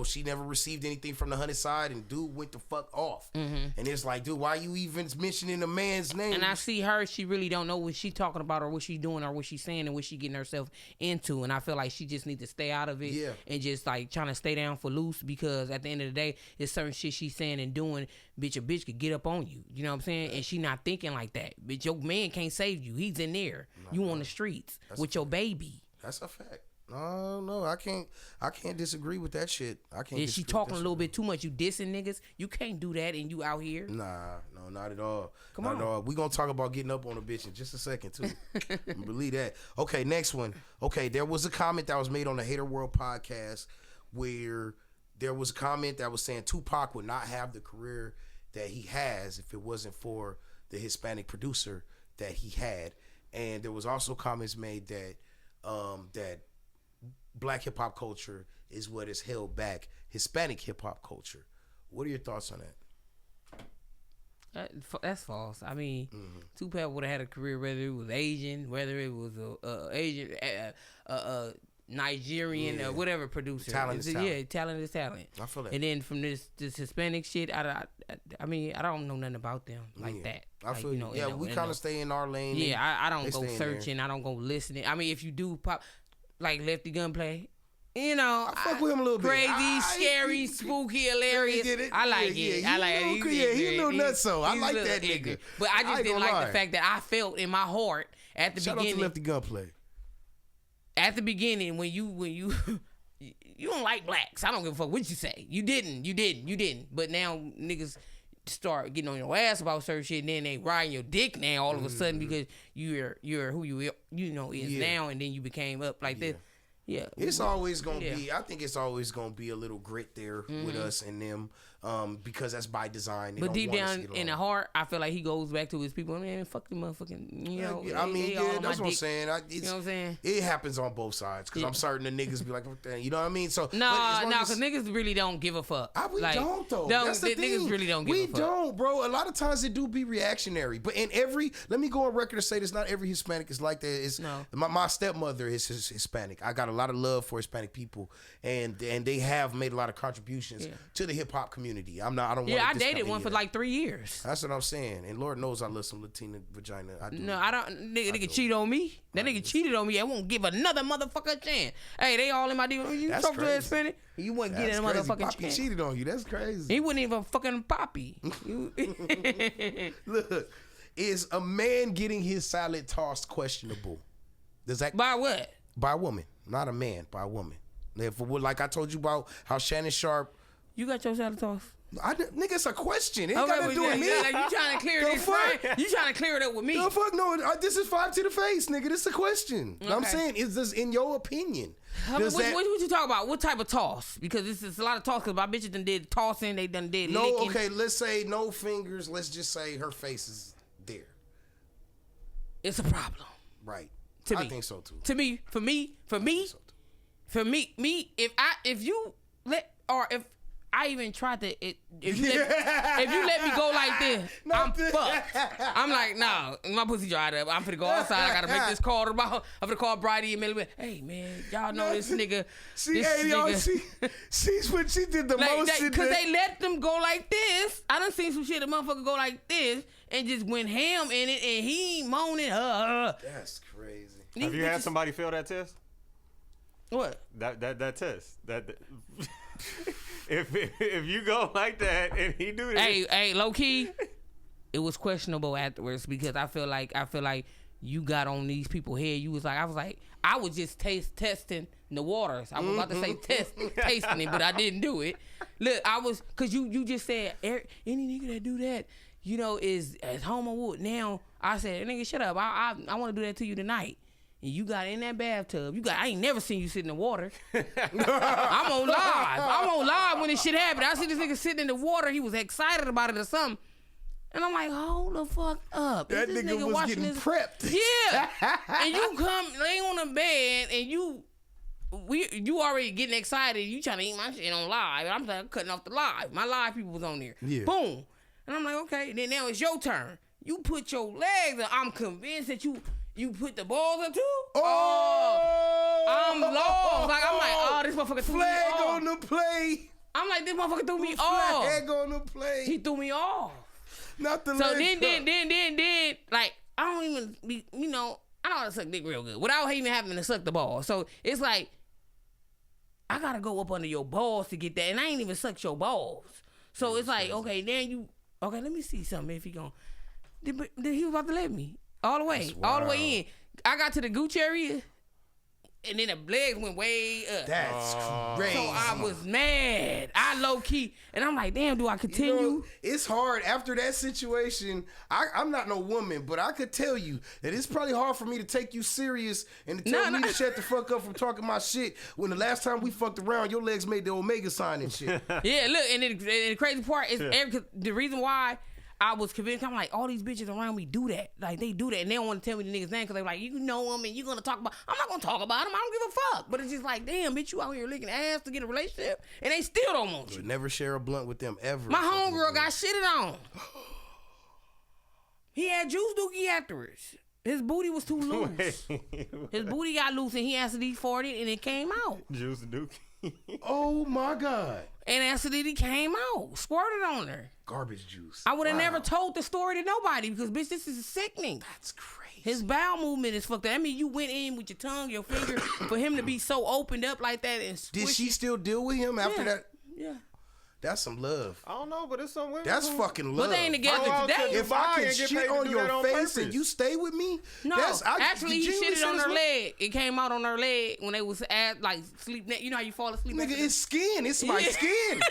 she never received anything from the Hunted side, and dude went the fuck off. Mm-hmm. And it's like, dude, why you even mentioning a man's name?
And I see her, she really don't know what she talking about or what she doing or what she saying and what she getting herself into. And I feel like she just need to stay out of it and just like trying to stay down for loose, because at the end of the day, it's certain shit she's saying and doing, bitch, a bitch could get up on you. You know what I'm saying? And she not thinking like that. Bitch, your man can't save you. He's in there. You on the streets with your baby.
That's a fact. No, I can't disagree with that shit. I can't.
Is she talking a little bit too much? You dissing niggas? You can't do that, and you out here.
Nah, no, not at all.
Come
not
on.
at all. We gonna talk about getting up on a bitch in just a second too. Believe that. Okay, next one. Okay, there was a comment that was made on the Hater World podcast where there was a comment that was saying Tupac would not have the career that he has if it wasn't for the Hispanic producer that he had, and there was also comments made that that Black hip hop culture is what has held back Hispanic hip hop culture. What are your thoughts on that?
That's false. I mean, Tupac would have had a career whether it was Asian, whether it was Asian, Nigerian, or whatever producer.
Talent is talent.
Yeah, talent is talent.
I feel that.
And then from this Hispanic shit, I mean, I don't know nothing about them like that.
I feel
like,
you. We kind of stay in our lane.
Yeah, I don't
they
go
stay in
searching. I don't go listening. I mean, if you do pop, like Lefty Gunplay, you know,
I fuck with him a little bit.
Crazy, scary, spooky, hilarious. I like it. I like it.
He a little nutso. I like that nigga.
Ignorant. But I just didn't like the fact that I felt in my heart at the beginning.
Shout out to Lefty Gunplay.
At the beginning, when you you don't like blacks, I don't give a fuck what you say. You didn't. But now niggas start getting on your ass about certain shit, and then they riding your dick now all of a sudden because you're who you is now, and then you became up like this. Yeah,
it's always gonna be. I think it's always gonna be a little grit there with us and them, because that's by design.
But deep down in the heart, I feel like he goes back to his people. Man, fuck the motherfucking, you know.
I mean, that's what I'm saying.
You know what I'm saying?
It happens on both sides because I'm certain the niggas be like, you know what I mean? So
no, because niggas really don't give a fuck.
We
like,
don't though. That's the thing.
Niggas really don't give a fuck.
We don't, bro. A lot of times it do be reactionary. But let me go on record and say this: not every Hispanic is like that. It's my stepmother is Hispanic. I got a lot of love for Hispanic people, and they have made a lot of contributions to the hip hop community. I don't.
Yeah, I dated one for like 3 years.
That's what I'm saying, and Lord knows I love some Latina vagina. I do.
No, I don't. Nigga cheat on me. That nigga cheated on me. I won't give another motherfucker a chance. Hey, they all in my deal. You talk to Hispanic, you wouldn't get a motherfucking
Poppy
chance.
Cheated on you. That's crazy.
He wasn't even a fucking Poppy.
Look, is a man getting his salad tossed questionable? Does that
by what?
By a woman, not a man. By a woman. Like I told you about how Shannon Sharp.
You got your salad tossed?
Nigga, it's a question. It ain't got to do with me.
Like you trying to clear this, right? You trying to clear it up with me?
No fuck no. This is 5 to the face, nigga. This is a question. Okay. I'm saying, is this in your opinion?
What you talk about? What type of toss? Because this is a lot of toss. Because my bitches done did tossing. They done did licking.
Okay, let's say no fingers. Let's just say her face is there.
It's a problem.
Right.
I
think so too.
To me, for me, if I even tried to, if you let me go like this, I'm fucked. I'm like, nah, my pussy dried up. I'm finna go outside. I gotta make this call tomorrow. I'm finna call Bridie and Millie. Hey man, y'all know this nigga.
She did the
like
most.
Because they let them go like this. I done seen some shit. The motherfucker go like this and just went ham in it, and he moaning.
That's crazy.
Have you had somebody fail that test?
What?
That test. If you go like that and he do that.
Hey, low key, it was questionable afterwards because I feel like you got on these people's head. I was just testing the waters. I was about to say tasting it, but I didn't do it. Look, cause you just said any nigga that do that, you know, is homo. Now I said, nigga, shut up. I want to do that to you tonight. And you got in that bathtub. I ain't never seen you sit in the water. I'm on live when this shit happened. I see this nigga sitting in the water. He was excited about it or something. And I'm like, hold the fuck up.
That nigga was getting prepped.
Yeah. And you come lay on the bed and you already getting excited. You trying to eat my shit on live. I'm like, cutting off the live. My live people was on there.
Yeah.
Boom. And I'm like, okay. Then now it's your turn. You put your legs up. I'm convinced that you put the balls up too? Oh! I'm lost. Like, I'm like, this motherfucker threw me off.
Flag on the play.
I'm like, this motherfucker threw me off.
Flag on the play.
He threw me off.
Not the
So then, like, I don't even be, I know how to suck dick real good without even having to suck the ball. So it's like, I gotta go up under your balls to get that, and I ain't even sucked your balls. So it's like, okay, then let me see something if he gon'. Then he was about to let me. All the way in. I got to the Gucci area. and then the legs went way up.
That's crazy.
So I was mad. I low key, and I'm like, damn, do I continue?
You know, it's hard after that situation. I'm not no woman, but I could tell you that it's probably hard for me to take you serious and to tell me to shut the fuck up from talking my shit when the last time we fucked around, your legs made the Omega sign and shit.
Yeah, look, and the crazy part is the reason why I was convinced, I'm like, all these bitches around me do that. Like, they do that, and they don't want to tell me the niggas' name because they're like, you know them, and you're going to talk about. I'm not going to talk about them. I don't give a fuck. But it's just like, damn, bitch, you out here licking ass to get a relationship, and they still don't want you.
But never share a blunt with them ever.
My homegirl got shitted on. He had juice dookie afterwards. His booty was too loose. His booty got loose, and he acidity farted, and it came out.
Juice Dookie.
Oh, my God.
And acidity came out. Squirted on her.
Garbage juice.
I would have never told the story to nobody because, bitch, this is sickening.
That's crazy.
His bowel movement is fucked up. I mean, you went in with your tongue, your finger, for him to be so opened up like that and squishy.
Did she still deal with him after that?
Yeah.
That's some love.
I don't know, but it's some women.
That's fucking love.
But they ain't together today.
If I can shit on your face and you stay with me,
no. Actually, he shitted on her leg. It came out on her leg when they was at like sleep. You know how you fall asleep?
Nigga, it's skin. It's my skin.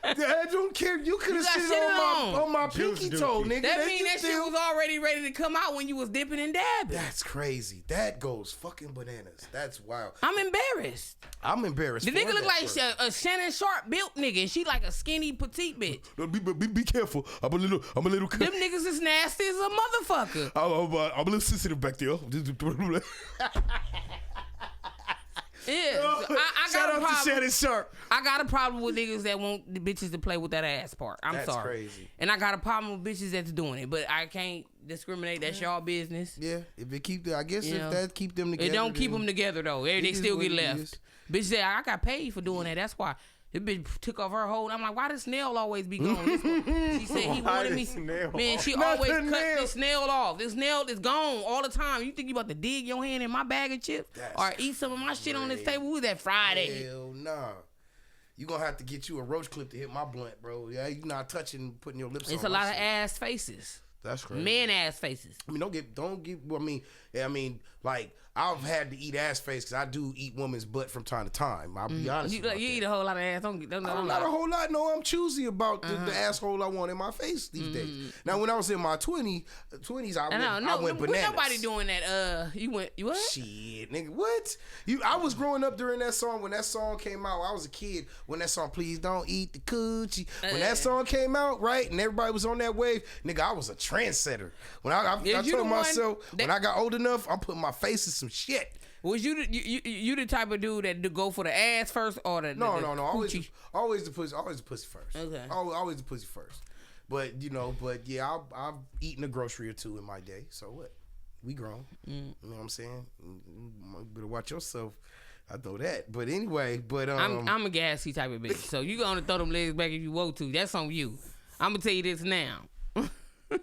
I don't care. You could have shitted on my pinky toe, nigga.
That means that shit was already ready to come out when you was dipping and dabbing.
That's crazy. That goes fucking bananas. That's wild.
I'm embarrassed.
I'm embarrassed.
The nigga look like a Shannon Sharp built nigga, and she like a skinny petite bitch.
Be careful. I'm a little.
Them niggas is nasty as a motherfucker.
I'm a little sensitive back there.
Yeah, I
shout
got a
out to Shannon Sharp.
I got a problem with niggas that want the bitches to play with that ass part. That's sorry.
Crazy.
And I got a problem with bitches that's doing it, but I can't discriminate. That's y'all business.
Yeah, if it keep, I guess if that keep them together,
it don't keep them together though. They still get left. Bitch said I got paid for doing that. That's why. This bitch took off her hold. I'm like, why does nail always be gone? She said he wanted me. Man, she always cut this nail off. This nail is gone all the time. You think you about to dig your hand in my bag of chips or eat some of my shit on this table? Who was that Friday?
Hell nah. You gonna have to get you a roach clip to hit my blunt, bro. Yeah, you not touching, putting your lips on.
It's a lot of ass faces.
That's crazy.
Men ass faces.
I mean, don't get. I mean, like I've had to eat ass face because I do eat woman's butt from time to time. I'll be honest.
You eat a whole lot of ass. Don't
not a whole lot. No, I'm choosy about the asshole I want in my face these days. Now, when I was in my 20s, I went bananas.
Nobody doing that. You what?
Shit, nigga, what? I was growing up during that song. When that song came out, I was a kid. When that song, Please Don't Eat the Coochie. When that song came out, right, and everybody was on that wave, nigga, I was a trendsetter. When I told myself, when I got old enough, I'm putting my face in some shit.
Was you the type of dude that go for the ass first or the
no always the pussy first. Okay. Always the pussy first. But yeah, I've eaten a grocery or two in my day. So what? We grown. You know what I'm saying? You better watch yourself. I know that. But anyway,
I'm a gassy type of bitch. So you gonna throw them legs back if you want to. That's on you. I'm gonna tell you this now.
Is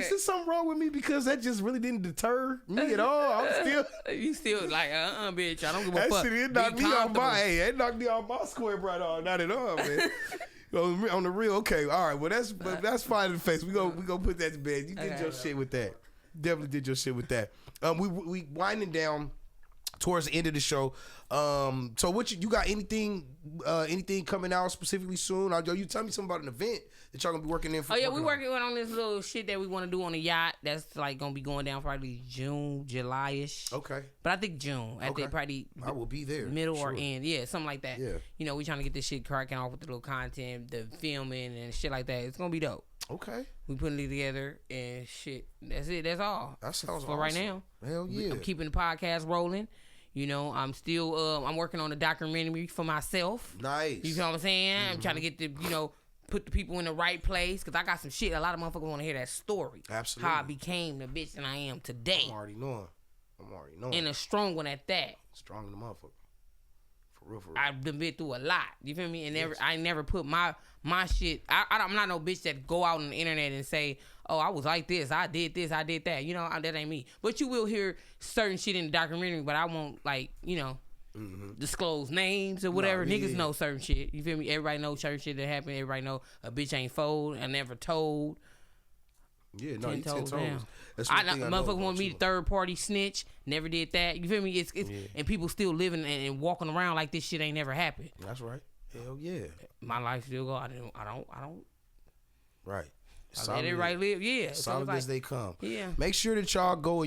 there something wrong with me because that just really didn't deter me at all?
You still like bitch. I don't give a fuck.
That shit, it knocked me off my square right on. Not at all, man. On the real, okay, all right. Well, that's fine in the face. We go put that to bed. You did your shit with that. Definitely did your shit with that. We winding down towards the end of the show. So what you got anything coming out specifically soon? You tell me something about an event that y'all gonna be working in for.
Oh yeah, we working on this little shit that we want to do on a yacht. That's like gonna be going down probably June, July-ish.
Okay.
But I think June. I think probably
I will be there.
Middle or end. Yeah, something like that.
Yeah.
We trying to get this shit cracking off with the little content, the filming and shit like that. It's gonna be dope.
Okay.
We putting it together and shit. That's it. That's all.
That sounds
for
awesome.
Right now.
Hell yeah.
I'm keeping the podcast rolling. I'm still I'm working on a documentary for myself.
Nice.
You know what I'm saying? I'm trying to get the put the people in the right place because I got some shit. A lot of motherfuckers want to hear that story.
Absolutely.
How I became the bitch that I am today.
I'm already knowing.
And a strong one at that.
Strong in the motherfucker. For real.
I've been through a lot. You feel me? And I never put my shit. I'm not no bitch that go out on the internet and say, oh, I was like this, I did that. That ain't me. But you will hear certain shit in the documentary, but I won't disclose names or whatever. Niggas know certain shit. You feel me? Everybody knows certain shit that happened. Everybody know a bitch ain't fold. I never told.
Yeah, no,
10
you 10
toes
toes.
down.
That's
I
one thing I know
motherfucker
about
want me
you.
to third party snitch. Never did that. You feel me? It's and people still living and walking around like this shit ain't never happened.
That's right. Hell yeah.
My life still go. I don't.
Right.
I let everybody live. Yeah.
Solid as they come.
Yeah.
Make sure that y'all go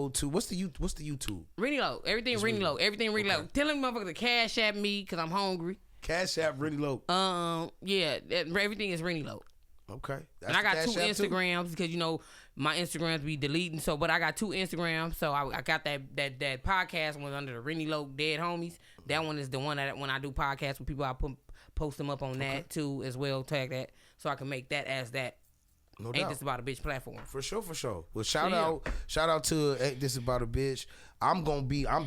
to what's the YouTube?
Rennie Low. Everything Rennie Low. Everything Rennie Low. Tell them motherfucker to cash at me because I'm hungry.
Cash App Rennie Low.
Yeah. Everything is Rennie Low.
Okay. That's
And I got
the
2
Cash App too?
Instagrams because you know my Instagrams be deleting. So, but I got 2 Instagrams. So I got that podcast one under the Rennie Low Dead Homies. That one is the one that when I do podcasts with people, I post them up on that too as well. Tag that so I can make that as that.
No
Ain't
doubt.
This About a Bitch platform.
For sure. Well, shout out to Ain't This About a Bitch. I'm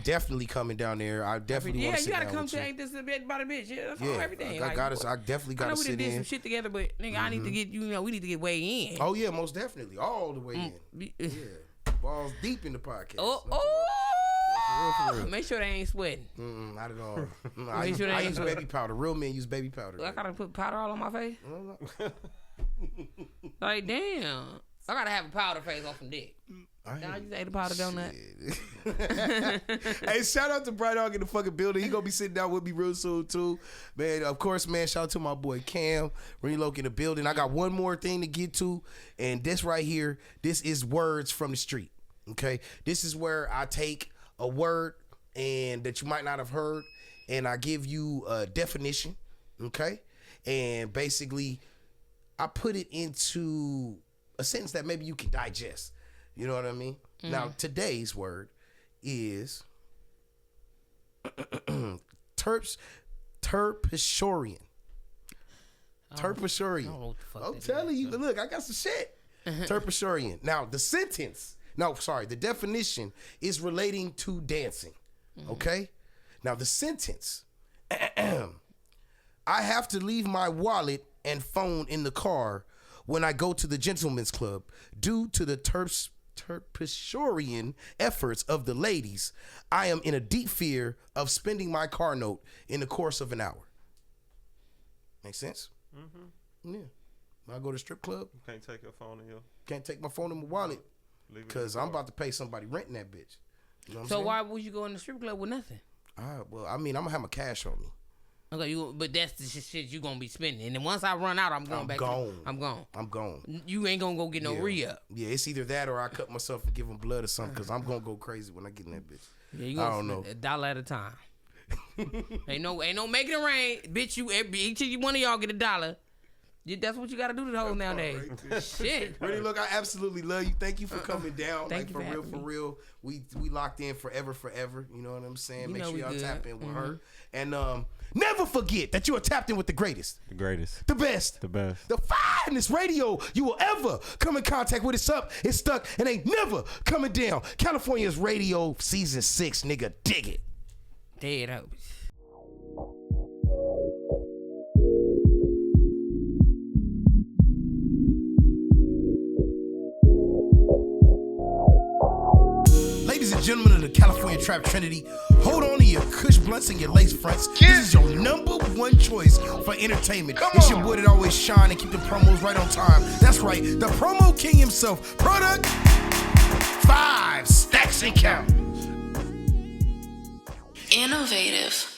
definitely coming down there. I definitely want to sit down with you.
Yeah, you gotta come to Ain't This About a Bitch. Yeah, that's all everything.
I definitely got to sit
I know we did
in.
some shit together, but nigga, I need to get we need to get way in.
Oh yeah, most definitely, all the way in. Yeah, balls deep in the podcast.
Oh,
For real.
Make sure they ain't sweating.
Not at all.
Make
I
sure they ain't
use
sweating.
baby powder. Real men use baby powder.
I gotta put powder all on my face. Like damn, I gotta have a powder face off some dick. Now you ate a powder donut.
Hey, shout out to Bright Dog in the fucking building. He gonna be sitting down with me real soon too, man. Of course, man. Shout out to my boy Cam, Rennie Loke in the building. I got one more thing to get to, and this right here, this is words from the street. Okay, this is where I take a word and that you might not have heard, and I give you a definition. Okay, and basically, I put it into a sentence that maybe you can digest. You know what I mean? Mm-hmm. Now, today's word is terpsichorean. Terpsichorean. I'm telling you, look, I got some shit. Terpsichorean. Now, the definition is relating to dancing. Okay? Now, the sentence, I have to leave my wallet and phone in the car when I go to the gentleman's club due to the terpsichorean efforts of the ladies. I am in a deep fear of spending my car note in the course of an hour. Make sense? Mm-hmm. Yeah. When I go to strip club,
You can't take your phone in your.
can't take my phone in my wallet because I'm about to pay somebody renting that bitch. You know what I'm
So
saying?
why would you go in the strip club with nothing?
Well, I mean, I'm gonna have my cash on me.
Okay, but that's the shit you gonna be spending. And then once I run out, I'm going back. I'm gone.
I'm gone.
You ain't gonna go get no re-up.
Yeah, it's either that or I cut myself and give them blood or something because I'm gonna go crazy when I get in that bitch.
Yeah, you
I
gonna
don't know.
$1 at a time. ain't no making it rain, bitch. Each one of y'all get $1. That's what you gotta do to the hoes nowadays. Shit.
Rennie, look, I absolutely love you. Thank you for coming down.
Thank you
for real. We locked in forever. You know what I'm saying? Make sure y'all tap in with her. And never forget that you are tapped in with the greatest.
The greatest.
The best.
The best.
The finest radio you will ever come in contact with. It's up, it's stuck, and ain't never coming down. California's Radio Season 6, nigga. Dig it.
Dead hoes.
Ladies and gentlemen of the California Trap Trinity, hold on to your Kush blunts and your lace fronts. This is your #1 choice for entertainment. It's your boy that always shine and keep the promos right on time. That's right, the promo king himself. Product 5 stacks and count.
Innovative.